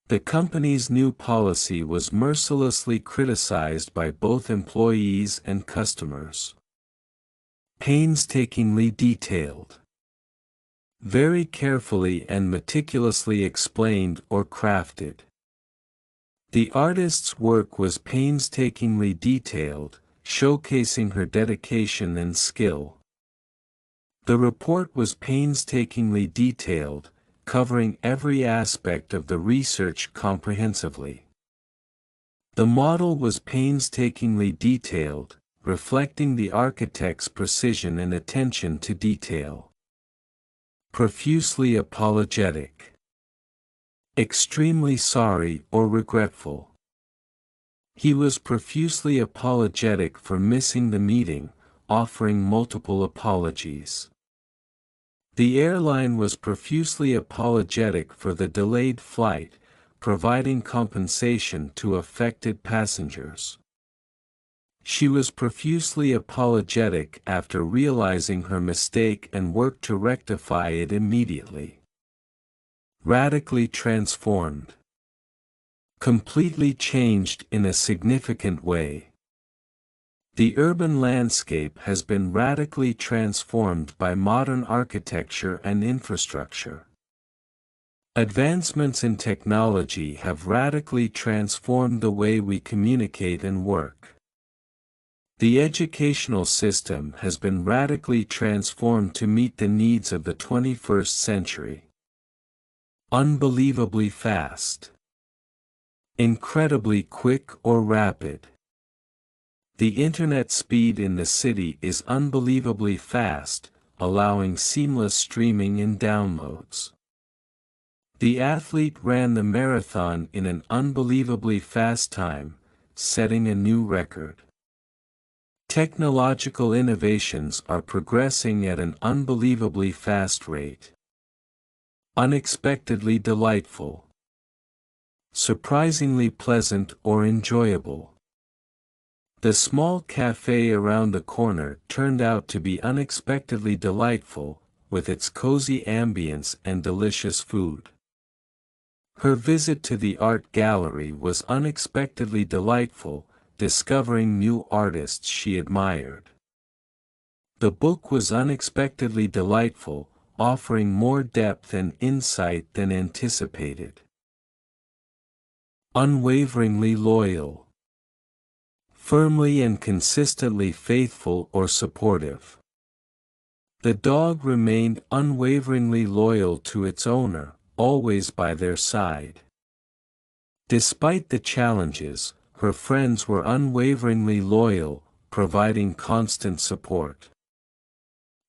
The company's new policy was mercilessly criticized by both employees and customers. Painstakingly detailed. Very carefully and meticulously explained or crafted. The artist's work was painstakingly detailed, showcasing her dedication and skill. The report was painstakingly detailed, covering every aspect of the research comprehensively. The model was painstakingly detailed, reflecting the architect's precision and attention to detail. Profusely apologetic. Extremely sorry or regretful. He was profusely apologetic for missing the meeting, offering multiple apologies. The airline was profusely apologetic for the delayed flight, providing compensation to affected passengers. She was profusely apologetic after realizing her mistake and worked to rectify it immediately. Radically transformed. Completely changed in a significant way. The urban landscape has been radically transformed by modern architecture and infrastructure. Advancements in technology have radically transformed the way we communicate and work. The educational system has been radically transformed to meet the needs of the 21st century. Unbelievably fast. Incredibly quick or rapid. The internet speed in the city is unbelievably fast, allowing seamless streaming and downloads. The athlete ran the marathon in an unbelievably fast time, setting a new record. Technological innovations are progressing at an unbelievably fast rate. Unexpectedly delightful. Surprisingly pleasant or enjoyable. The small cafe around the corner turned out to be unexpectedly delightful, with its cozy ambience and delicious food. Her visit to the art gallery was unexpectedly delightful, discovering new artists she admired. The book was unexpectedly delightful, offering more depth and insight than anticipated. Unwaveringly loyal. Firmly and consistently faithful or supportive. The dog remained unwaveringly loyal to its owner, always by their side. Despite the challenges, her friends were unwaveringly loyal, providing constant support.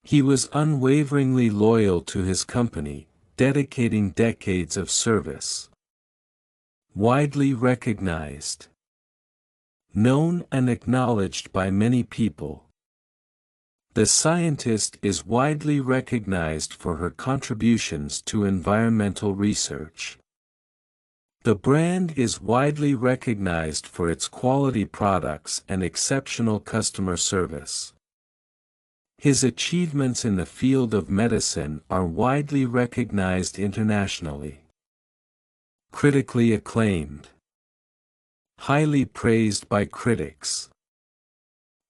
He was unwaveringly loyal to his company, dedicating decades of service. Widely recognized. Known and acknowledged by many people. The scientist is widely recognized for her contributions to environmental research. The brand is widely recognized for its quality products and exceptional customer service. His achievements in the field of medicine are widely recognized internationally. Critically acclaimed. Highly praised by critics.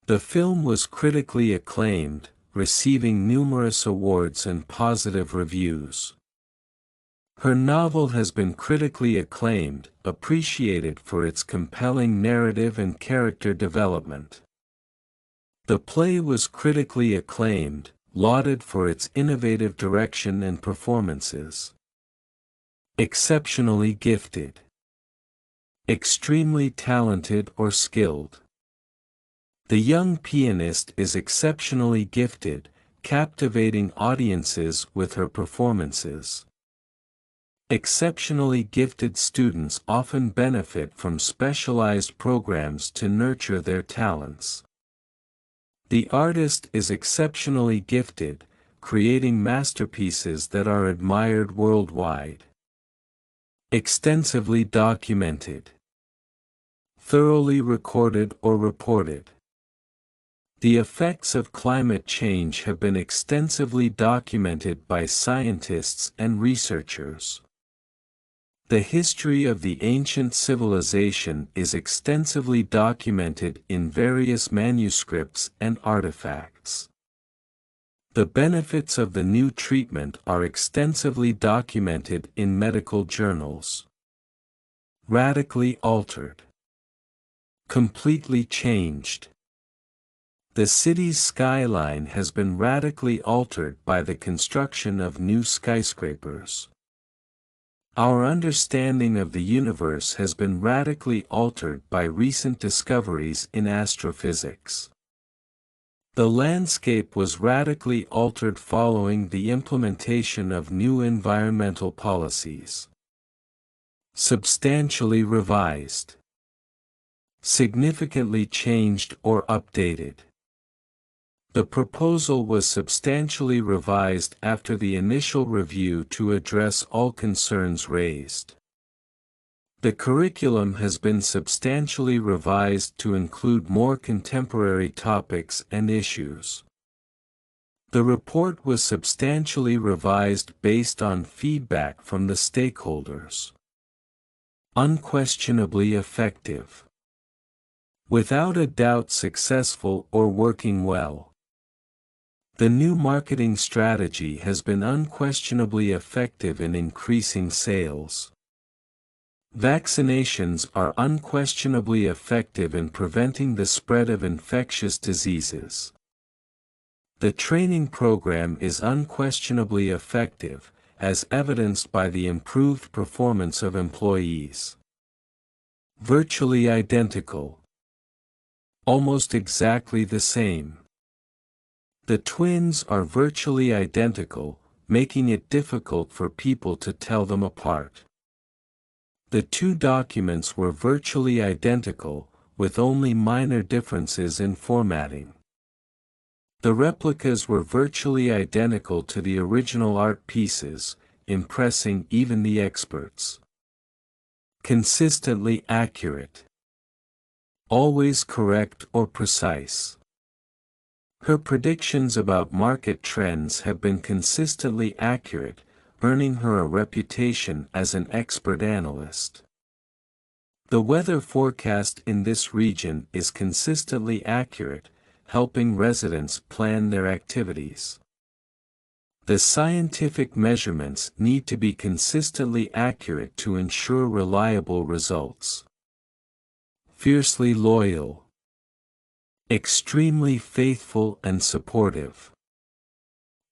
The film was critically acclaimed, receiving numerous awards and positive reviews. Her novel has been critically acclaimed, appreciated for its compelling narrative and character development. The play was critically acclaimed, lauded for its innovative direction and performances. Exceptionally gifted. Extremely talented or skilled. The young pianist is exceptionally gifted, captivating audiences with her performances. Exceptionally gifted students often benefit from specialized programs to nurture their talents. The artist is exceptionally gifted, creating masterpieces that are admired worldwide. Extensively documented. Thoroughly recorded or reported. The effects of climate change have been extensively documented by scientists and researchers. The history of the ancient civilization is extensively documented in various manuscripts and artifacts. The benefits of the new treatment are extensively documented in medical journals. Radically altered. Completely changed. The city's skyline has been radically altered by the construction of new skyscrapers. Our understanding of the universe has been radically altered by recent discoveries in astrophysics. The landscape was radically altered following the implementation of new environmental policies. Substantially revised. Significantly changed or updated. The proposal was substantially revised after the initial review to address all concerns raised. The curriculum has been substantially revised to include more contemporary topics and issues. The report was substantially revised based on feedback from the stakeholders. Unquestionably effective. Without a doubt successful or working well. The new marketing strategy has been unquestionably effective in increasing sales. Vaccinations are unquestionably effective in preventing the spread of infectious diseases. The training program is unquestionably effective, as evidenced by the improved performance of employees. Virtually identical. Almost exactly the same. The twins are virtually identical, making it difficult for people to tell them apart. The two documents were virtually identical, with only minor differences in formatting. The replicas were virtually identical to the original art pieces, impressing even the experts. Consistently accurate. Always correct or precise. Her predictions about market trends have been consistently accurate, earning her a reputation as an expert analyst. The weather forecast in this region is consistently accurate, helping residents plan their activities. The scientific measurements need to be consistently accurate to ensure reliable results. Fiercely loyal. Extremely faithful and supportive.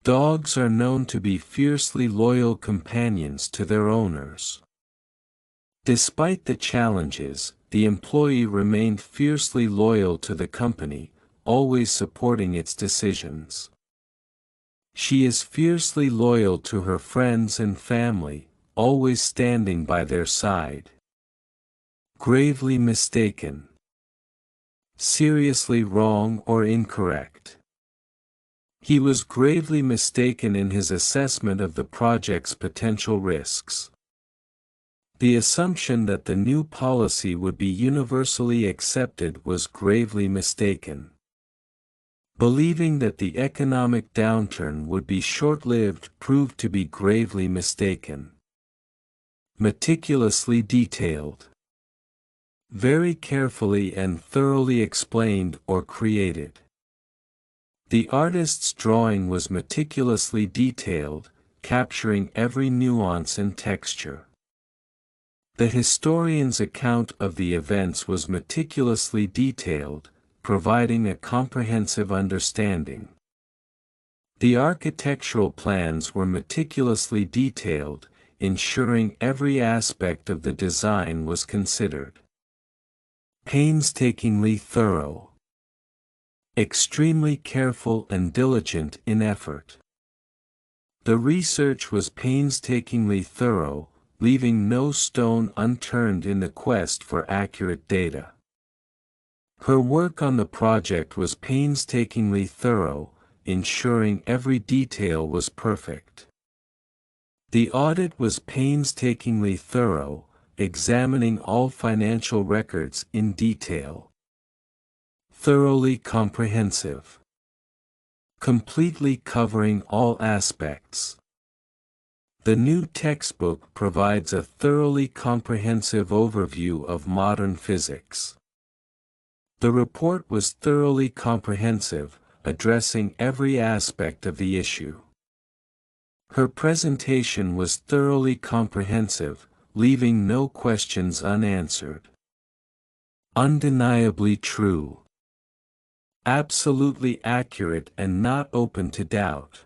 Dogs are known to be fiercely loyal companions to their owners. Despite the challenges, the employee remained fiercely loyal to the company, always supporting its decisions. She is fiercely loyal to her friends and family, always standing by their side. Gravely mistaken. Seriously wrong or incorrect. He was gravely mistaken in his assessment of the project's potential risks. The assumption that the new policy would be universally accepted was gravely mistaken. Believing that the economic downturn would be short-lived proved to be gravely mistaken. Meticulously detailed. Very carefully and thoroughly explained or created. The artist's drawing was meticulously detailed, capturing every nuance and texture. The historian's account of the events was meticulously detailed, providing a comprehensive understanding. The architectural plans were meticulously detailed, ensuring every aspect of the design was considered. Painstakingly thorough. Extremely careful and diligent in effort. The research was painstakingly thorough, leaving no stone unturned in the quest for accurate data. Her work on the project was painstakingly thorough, ensuring every detail was perfect. The audit was painstakingly thorough, examining all financial records in detail. Thoroughly comprehensive. Completely covering all aspects. The new textbook provides a thoroughly comprehensive overview of modern physics. The report was thoroughly comprehensive, addressing every aspect of the issue. Her presentation was thoroughly comprehensive, leaving no questions unanswered. Undeniably true. Absolutely accurate and not open to doubt.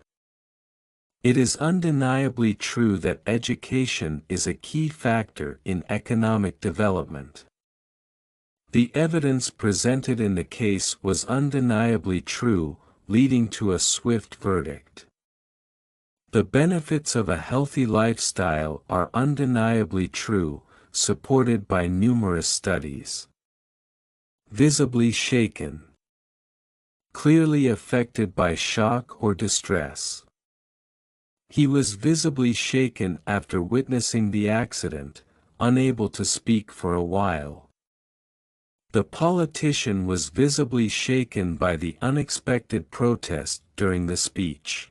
It is undeniably true that education is a key factor in economic development. The evidence presented in the case was undeniably true, leading to a swift verdict. The benefits of a healthy lifestyle are undeniably true, supported by numerous studies. Visibly shaken. Clearly affected by shock or distress. He was visibly shaken after witnessing the accident, unable to speak for a while. The politician was visibly shaken by the unexpected protest during the speech.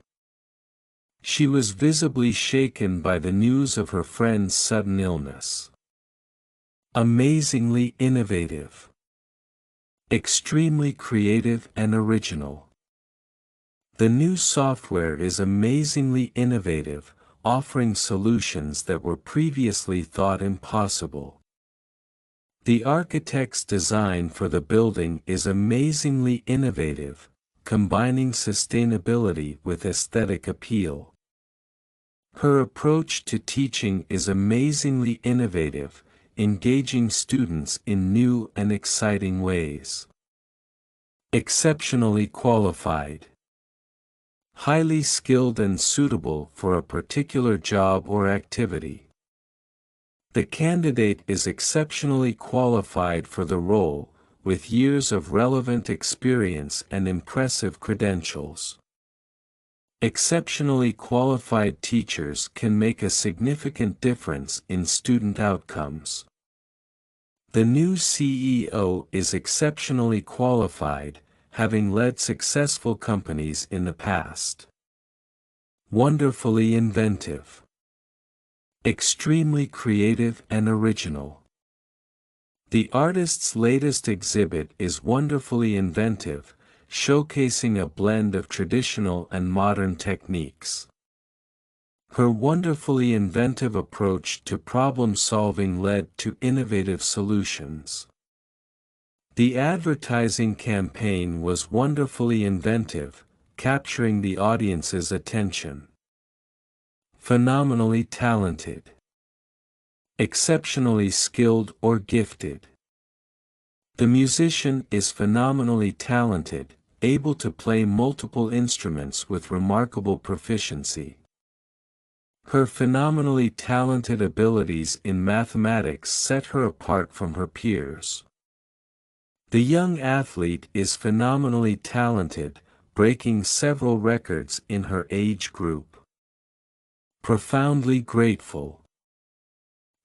She was visibly shaken by the news of her friend's sudden illness. Amazingly innovative. Extremely creative and original. The new software is amazingly innovative, offering solutions that were previously thought impossible. The architect's design for the building is amazingly innovative, combining sustainability with aesthetic appeal. Her approach to teaching is amazingly innovative, engaging students in new and exciting ways. Exceptionally qualified. Highly skilled and suitable for a particular job or activity. The candidate is exceptionally qualified for the role, with years of relevant experience and impressive credentials. Exceptionally qualified teachers can make a significant difference in student outcomes. The new CEO is exceptionally qualified, having led successful companies in the past. Wonderfully inventive. Extremely creative and original. The artist's latest exhibit is wonderfully inventive, showcasing a blend of traditional and modern techniques. Her wonderfully inventive approach to problem-solving led to innovative solutions. The advertising campaign was wonderfully inventive, capturing the audience's attention. Phenomenally talented. Exceptionally skilled or gifted. The musician is phenomenally talented, able to play multiple instruments with remarkable proficiency. Her phenomenally talented abilities in mathematics set her apart from her peers. The young athlete is phenomenally talented, breaking several records in her age group. Profoundly grateful.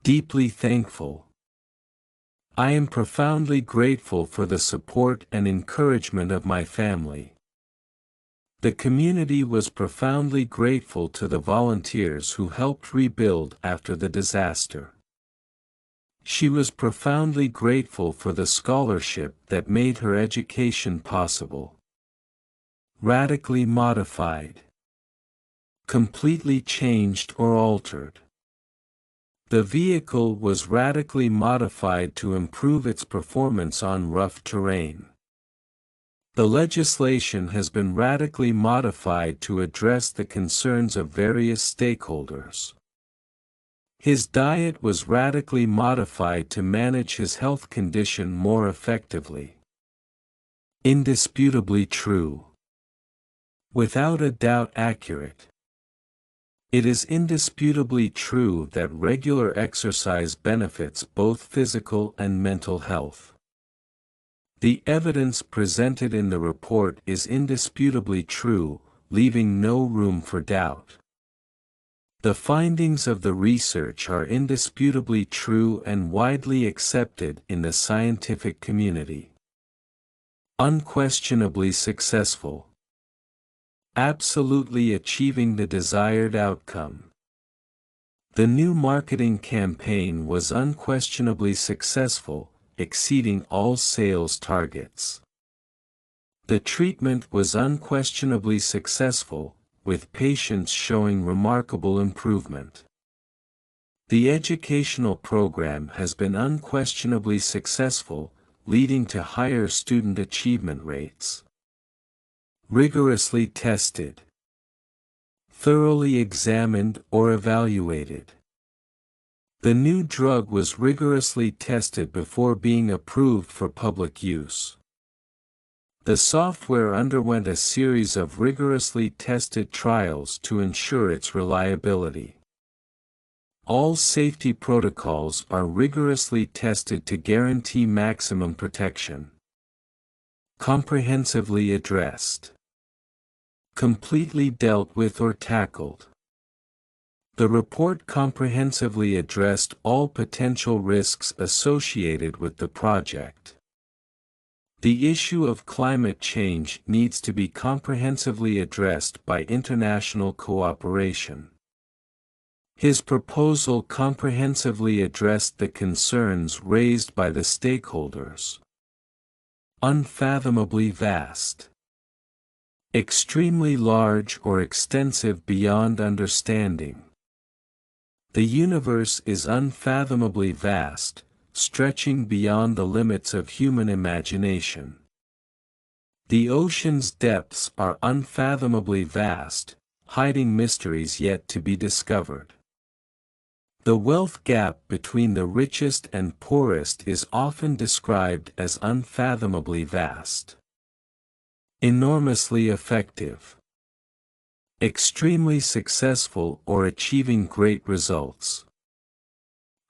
Deeply thankful. I am profoundly grateful for the support and encouragement of my family. The community was profoundly grateful to the volunteers who helped rebuild after the disaster. She was profoundly grateful for the scholarship that made her education possible. Radically modified. Completely changed or altered. The vehicle was radically modified to improve its performance on rough terrain. The legislation has been radically modified to address the concerns of various stakeholders. His diet was radically modified to manage his health condition more effectively. Indisputably true. Without a doubt accurate. It is indisputably true that regular exercise benefits both physical and mental health. The evidence presented in the report is indisputably true, leaving no room for doubt. The findings of the research are indisputably true and widely accepted in the scientific community. Unquestionably successful. Absolutely achieving the desired outcome. The new marketing campaign was unquestionably successful, exceeding all sales targets. The treatment was unquestionably successful, with patients showing remarkable improvement. The educational program has been unquestionably successful, leading to higher student achievement rates. Rigorously tested. Thoroughly examined or evaluated. The new drug was rigorously tested before being approved for public use. The software underwent a series of rigorously tested trials to ensure its reliability. All safety protocols are rigorously tested to guarantee maximum protection. Comprehensively addressed. Completely dealt with or tackled. The report comprehensively addressed all potential risks associated with the project. The issue of climate change needs to be comprehensively addressed by international cooperation. His proposal comprehensively addressed the concerns raised by the stakeholders. Unfathomably vast. Extremely large or extensive beyond understanding. The universe is unfathomably vast, stretching beyond the limits of human imagination. The ocean's depths are unfathomably vast, hiding mysteries yet to be discovered. The wealth gap between the richest and poorest is often described as unfathomably vast. Enormously effective. Extremely successful or achieving great results.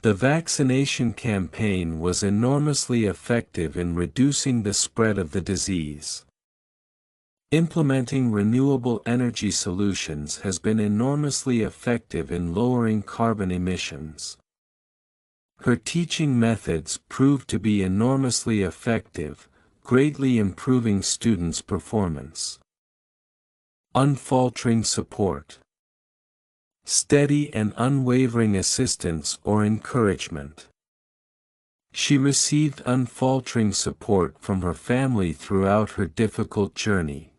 The vaccination campaign was enormously effective in reducing the spread of the disease. Implementing renewable energy solutions has been enormously effective in lowering carbon emissions. Her teaching methods proved to be enormously effective, greatly improving students' performance. Unfaltering support. steady and unwavering assistance or encouragement. She received unfaltering support from her family throughout her difficult journey.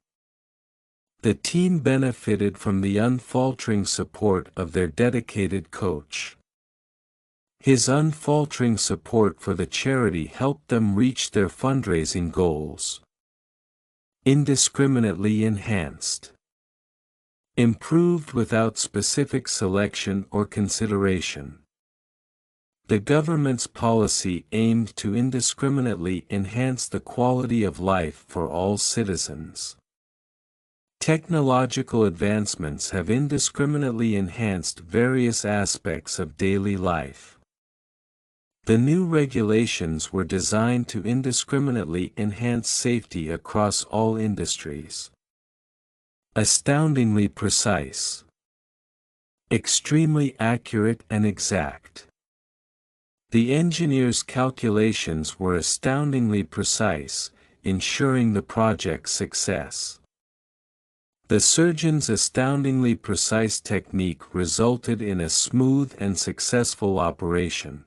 The team benefited from the unfaltering support of their dedicated coach. His unfaltering support for the charity helped them reach their fundraising goals. Indiscriminately enhanced. Improved without specific selection or consideration. The government's policy aimed to indiscriminately enhance the quality of life for all citizens. Technological advancements have indiscriminately enhanced various aspects of daily life. The new regulations were designed to indiscriminately enhance safety across all industries. Astoundingly precise. Extremely accurate and exact. The engineers' calculations were astoundingly precise, ensuring the project's success. The surgeon's astoundingly precise technique resulted in a smooth and successful operation.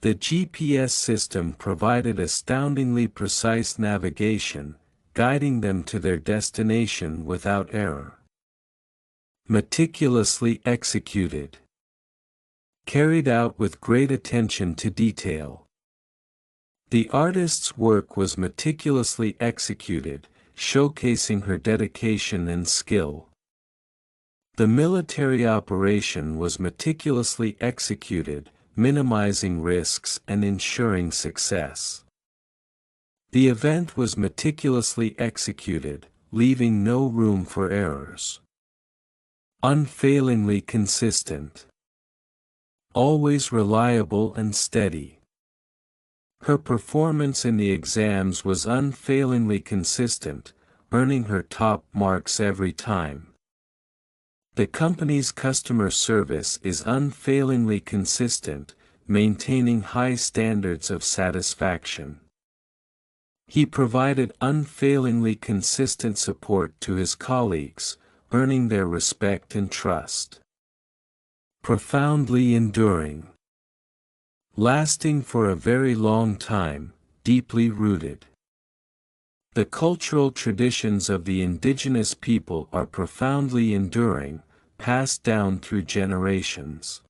The GPS system provided astoundingly precise navigation, guiding them to their destination without error. Meticulously executed. Carried out with great attention to detail. The artist's work was meticulously executed, showcasing her dedication and skill. The military operation was meticulously executed, minimizing risks and ensuring success. The event was meticulously executed, leaving no room for errors. Unfailingly consistent. Always reliable and steady. Her performance in the exams was unfailingly consistent, earning her top marks every time. The company's customer service is unfailingly consistent, maintaining high standards of satisfaction. He provided unfailingly consistent support to his colleagues, earning their respect and trust. Profoundly enduring. Lasting for a very long time, deeply rooted. The cultural traditions of the indigenous people are profoundly enduring, passed down through generations.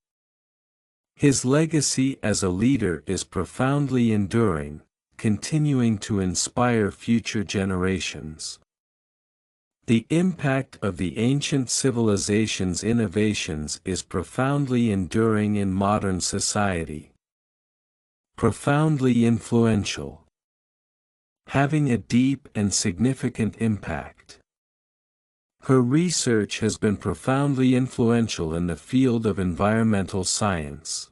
His legacy as a leader is profoundly enduring, continuing to inspire future generations. The impact of the ancient civilization's innovations is profoundly enduring in modern society. Profoundly influential. Having a deep and significant impact. Her research has been profoundly influential in the field of environmental science.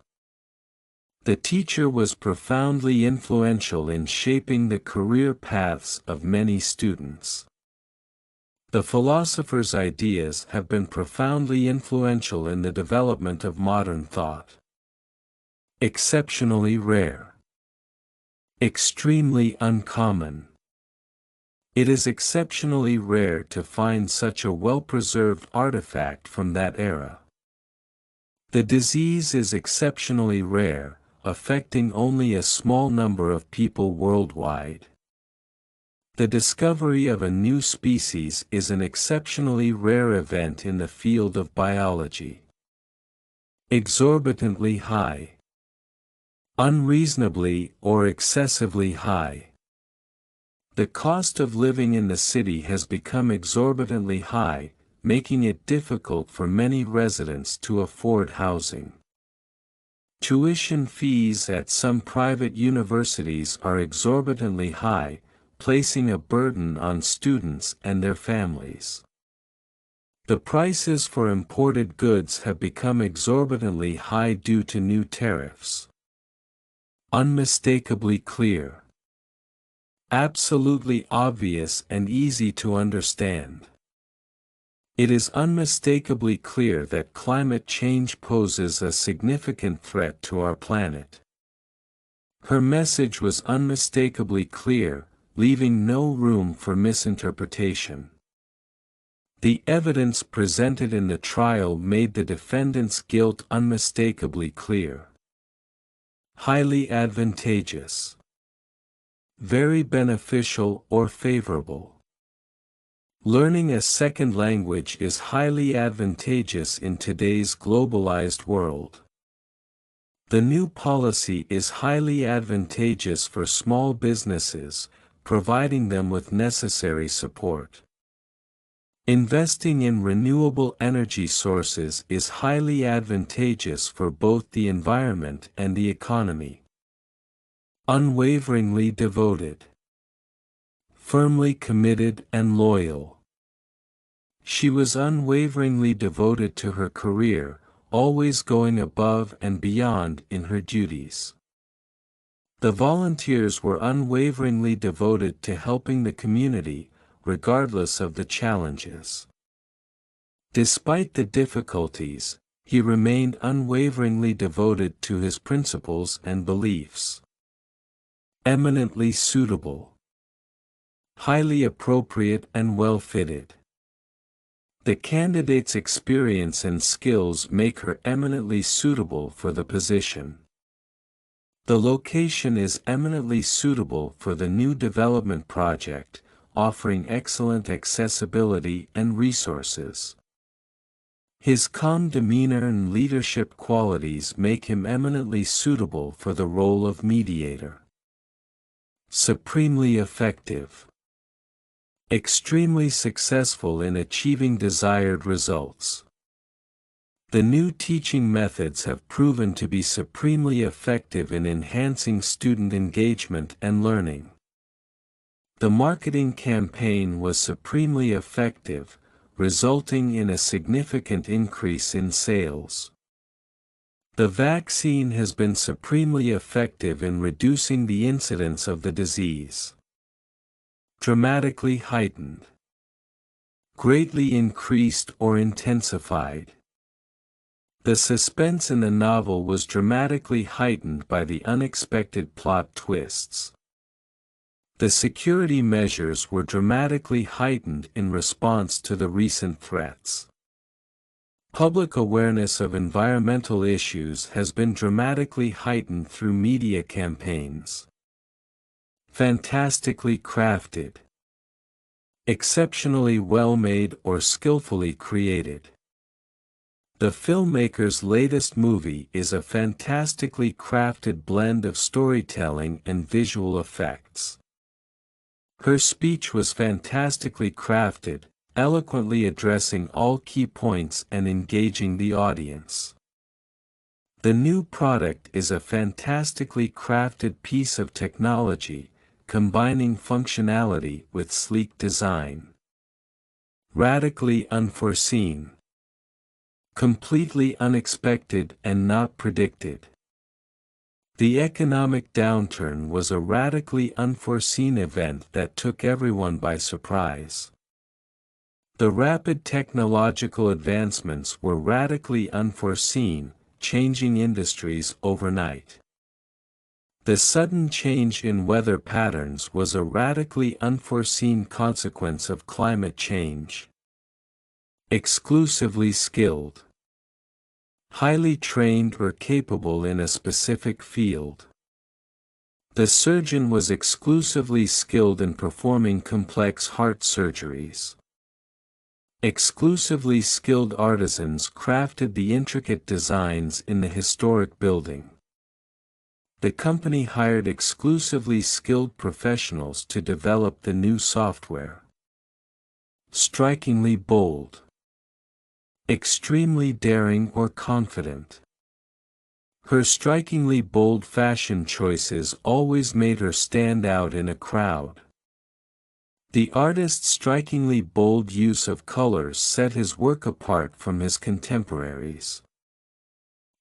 The teacher was profoundly influential in shaping the career paths of many students. The philosopher's ideas have been profoundly influential in the development of modern thought. Exceptionally rare. Extremely uncommon. It is exceptionally rare to find such a well-preserved artifact from that era. The disease is exceptionally rare, affecting only a small number of people worldwide. The discovery of a new species is an exceptionally rare event in the field of biology. Exorbitantly high. Unreasonably or excessively high. The cost of living in the city has become exorbitantly high, making it difficult for many residents to afford housing. Tuition fees at some private universities are exorbitantly high, placing a burden on students and their families. The prices for imported goods have become exorbitantly high due to new tariffs. Unmistakably clear. Absolutely obvious and easy to understand. It is unmistakably clear that climate change poses a significant threat to our planet. Her message was unmistakably clear, leaving no room for misinterpretation. The evidence presented in the trial made the defendant's guilt unmistakably clear. Highly advantageous. Very beneficial or favorable. Learning a second language is highly advantageous in today's globalized world. The new policy is highly advantageous for small businesses, providing them with necessary support. Investing in renewable energy sources is highly advantageous for both the environment and the economy. Unwaveringly devoted. Firmly committed and loyal. She was unwaveringly devoted to her career, always going above and beyond in her duties. The volunteers were unwaveringly devoted to helping the community, regardless of the challenges. Despite the difficulties, he remained unwaveringly devoted to his principles and beliefs. Eminently suitable. Highly appropriate and well-fitted. The candidate's experience and skills make her eminently suitable for the position. The location is eminently suitable for the new development project, offering excellent accessibility and resources. His calm demeanor and leadership qualities make him eminently suitable for the role of mediator. Supremely effective. Extremely successful in achieving desired results. The new teaching methods have proven to be supremely effective in enhancing student engagement and learning. The marketing campaign was supremely effective, resulting in a significant increase in sales. The vaccine has been supremely effective in reducing the incidence of the disease. Dramatically heightened. Greatly increased or intensified. The suspense in the novel was dramatically heightened by the unexpected plot twists. The security measures were dramatically heightened in response to the recent threats. Public awareness of environmental issues has been dramatically heightened through media campaigns. Fantastically crafted. Exceptionally well-made or skillfully created. The filmmaker's latest movie is a fantastically crafted blend of storytelling and visual effects. Her speech was fantastically crafted, eloquently addressing all key points and engaging the audience. The new product is a fantastically crafted piece of technology, combining functionality with sleek design. Radically unforeseen. Completely unexpected and not predicted. The economic downturn was a radically unforeseen event that took everyone by surprise. The rapid technological advancements were radically unforeseen, changing industries overnight. The sudden change in weather patterns was a radically unforeseen consequence of climate change. Exclusively skilled. Highly trained or capable in a specific field. The surgeon was exclusively skilled in performing complex heart surgeries. Exclusively skilled artisans crafted the intricate designs in the historic building. The company hired exclusively skilled professionals to develop the new software. Strikingly bold. Extremely daring or confident. Her strikingly bold fashion choices always made her stand out in a crowd. The artist's strikingly bold use of colors set his work apart from his contemporaries.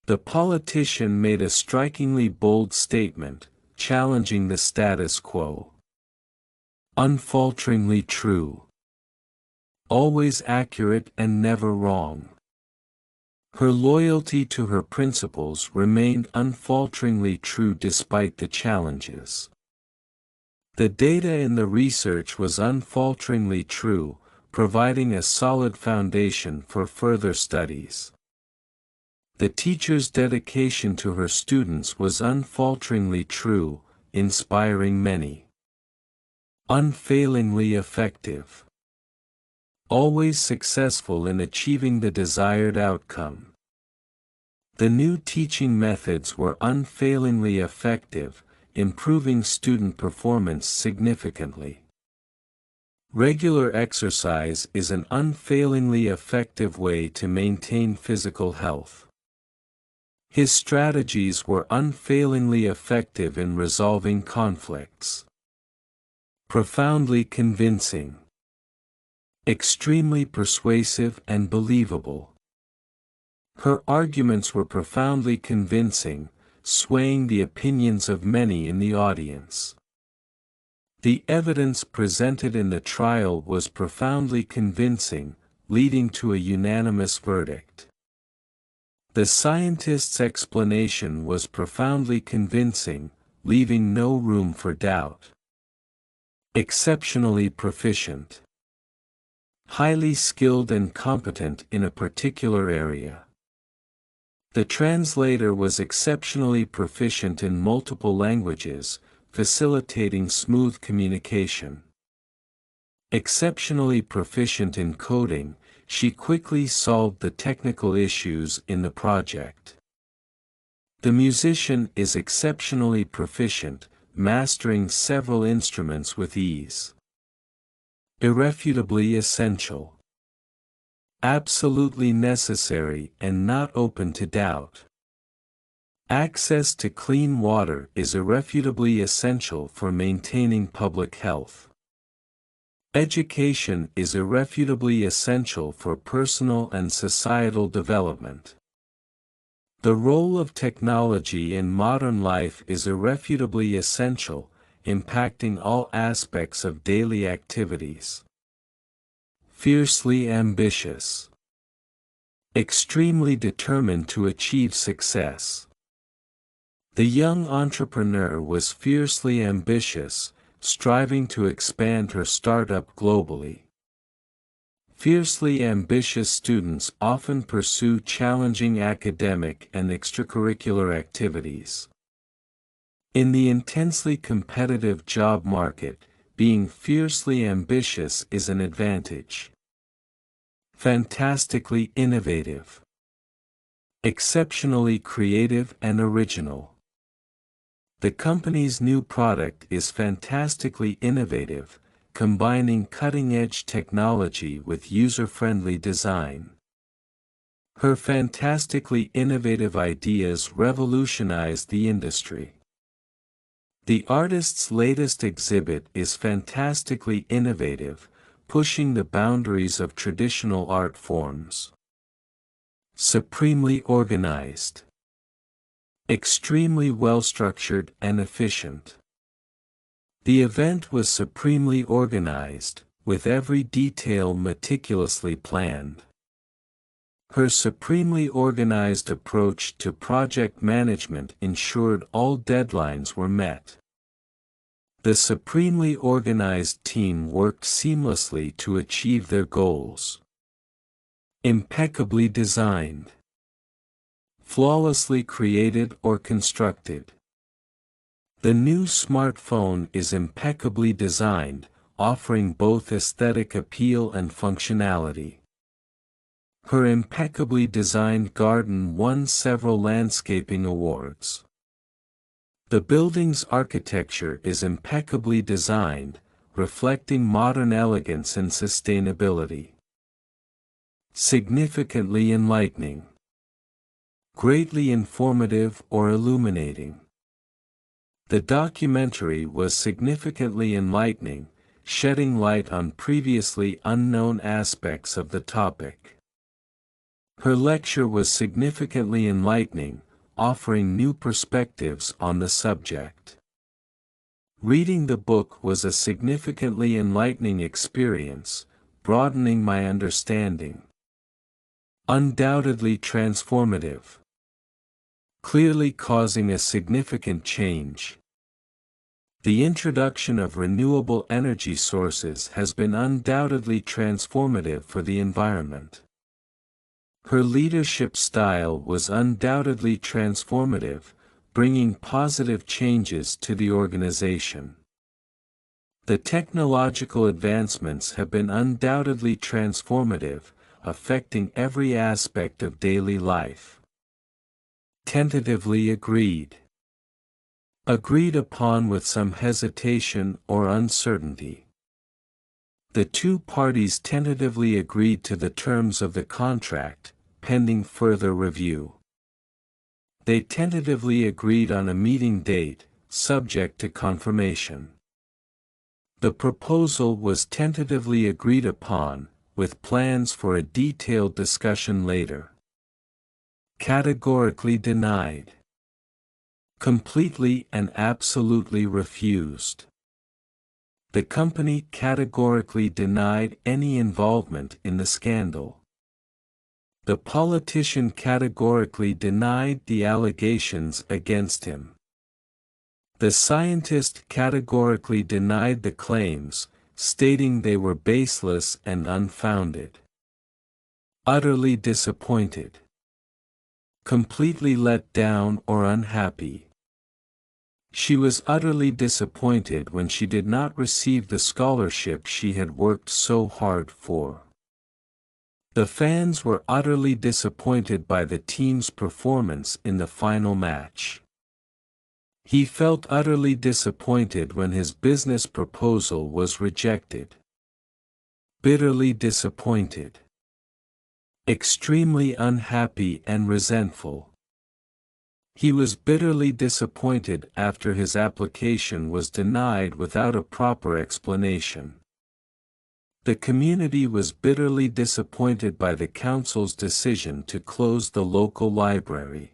The politician made a strikingly bold statement, challenging the status quo. Unfalteringly true. Always accurate and never wrong. Her loyalty to her principles remained unfalteringly true despite the challenges. The data in the research was unfalteringly true, providing a solid foundation for further studies. The teacher's dedication to her students was unfalteringly true, inspiring many. Unfailingly effective. Always successful in achieving the desired outcome. The new teaching methods were unfailingly effective, improving student performance significantly. Regular exercise is an unfailingly effective way to maintain physical health. His strategies were unfailingly effective in resolving conflicts. Profoundly convincing. Extremely persuasive and believable. Her arguments were profoundly convincing, swaying the opinions of many in the audience. The evidence presented in the trial was profoundly convincing, leading to a unanimous verdict. The scientist's explanation was profoundly convincing, leaving no room for doubt. Exceptionally proficient. Highly skilled and competent in a particular area. The translator was exceptionally proficient in multiple languages, facilitating smooth communication. Exceptionally proficient in coding, she quickly solved the technical issues in the project. The musician is exceptionally proficient, mastering several instruments with ease. Irrefutably essential. Absolutely necessary and not open to doubt. Access to clean water is irrefutably essential for maintaining public health. Education is irrefutably essential for personal and societal development. The role of technology in modern life is irrefutably essential, impacting all aspects of daily activities. Fiercely ambitious. Extremely determined to achieve success. The young entrepreneur was fiercely ambitious, striving to expand her startup globally. Fiercely ambitious students often pursue challenging academic and extracurricular activities. In the intensely competitive job market, being fiercely ambitious is an advantage. Fantastically innovative. Exceptionally creative and original. The company's new product is fantastically innovative, combining cutting-edge technology with user-friendly design. Her fantastically innovative ideas revolutionized the industry. The artist's latest exhibit is fantastically innovative, pushing the boundaries of traditional art forms. Supremely organized. Extremely well-structured and efficient. The event was supremely organized, with every detail meticulously planned. Her supremely organized approach to project management ensured all deadlines were met. The supremely organized team worked seamlessly to achieve their goals. Impeccably designed. Flawlessly created or constructed. The new smartphone is impeccably designed, offering both aesthetic appeal and functionality. Her impeccably designed garden won several landscaping awards. The building's architecture is impeccably designed, reflecting modern elegance and sustainability. Significantly enlightening. Greatly informative or illuminating. The documentary was significantly enlightening, shedding light on previously unknown aspects of the topic. Her lecture was significantly enlightening, offering new perspectives on the subject. Reading the book was a significantly enlightening experience, broadening my understanding. Undoubtedly transformative. Clearly causing a significant change. The introduction of renewable energy sources has been undoubtedly transformative for the environment. Her leadership style was undoubtedly transformative, bringing positive changes to the organization. The technological advancements have been undoubtedly transformative, affecting every aspect of daily life. Tentatively agreed. Agreed upon with some hesitation or uncertainty. The two parties tentatively agreed to the terms of the contract, pending further review. They tentatively agreed on a meeting date, subject to confirmation. The proposal was tentatively agreed upon, with plans for a detailed discussion later. Categorically denied. Completely and absolutely refused. The company categorically denied any involvement in the scandal. The politician categorically denied the allegations against him. The scientist categorically denied the claims, stating they were baseless and unfounded. Utterly disappointed. Completely let down or unhappy. She was utterly disappointed when she did not receive the scholarship she had worked so hard for. The fans were utterly disappointed by the team's performance in the final match. He felt utterly disappointed when his business proposal was rejected. Bitterly disappointed. Extremely unhappy and resentful. He was bitterly disappointed after his application was denied without a proper explanation. The community was bitterly disappointed by the council's decision to close the local library.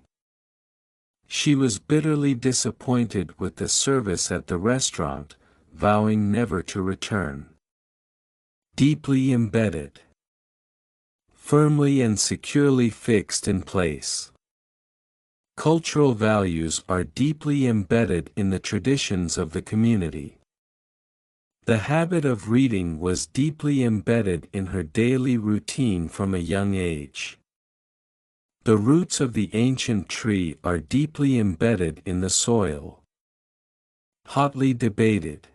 She was bitterly disappointed with the service at the restaurant, vowing never to return. Deeply embedded. Firmly and securely fixed in place. Cultural values are deeply embedded in the traditions of the community. The habit of reading was deeply embedded in her daily routine from a young age. The roots of the ancient tree are deeply embedded in the soil. Hotly debated.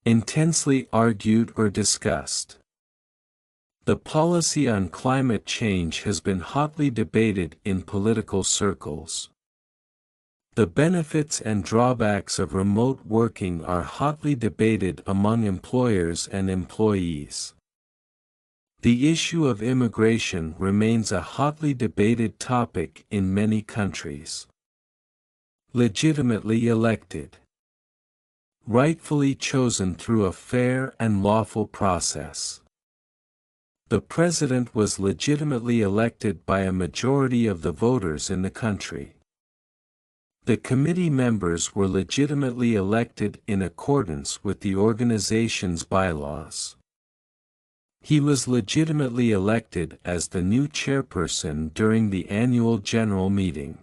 Intensely argued or discussed. The policy on climate change has been hotly debated in political circles. The benefits and drawbacks of remote working are hotly debated among employers and employees. The issue of immigration remains a hotly debated topic in many countries. Legitimately elected. Rightfully chosen through a fair and lawful process. The president was legitimately elected by a majority of the voters in the country. The committee members were legitimately elected in accordance with the organization's bylaws. He was legitimately elected as the new chairperson during the annual general meeting.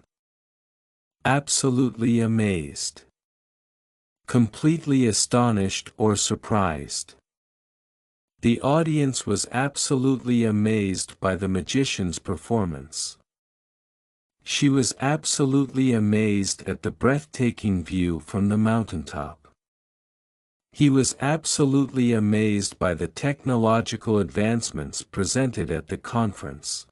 Absolutely amazed. Completely astonished or surprised. The audience was absolutely amazed by the magician's performance. She was absolutely amazed at the breathtaking view from the mountaintop. He was absolutely amazed by the technological advancements presented at the conference.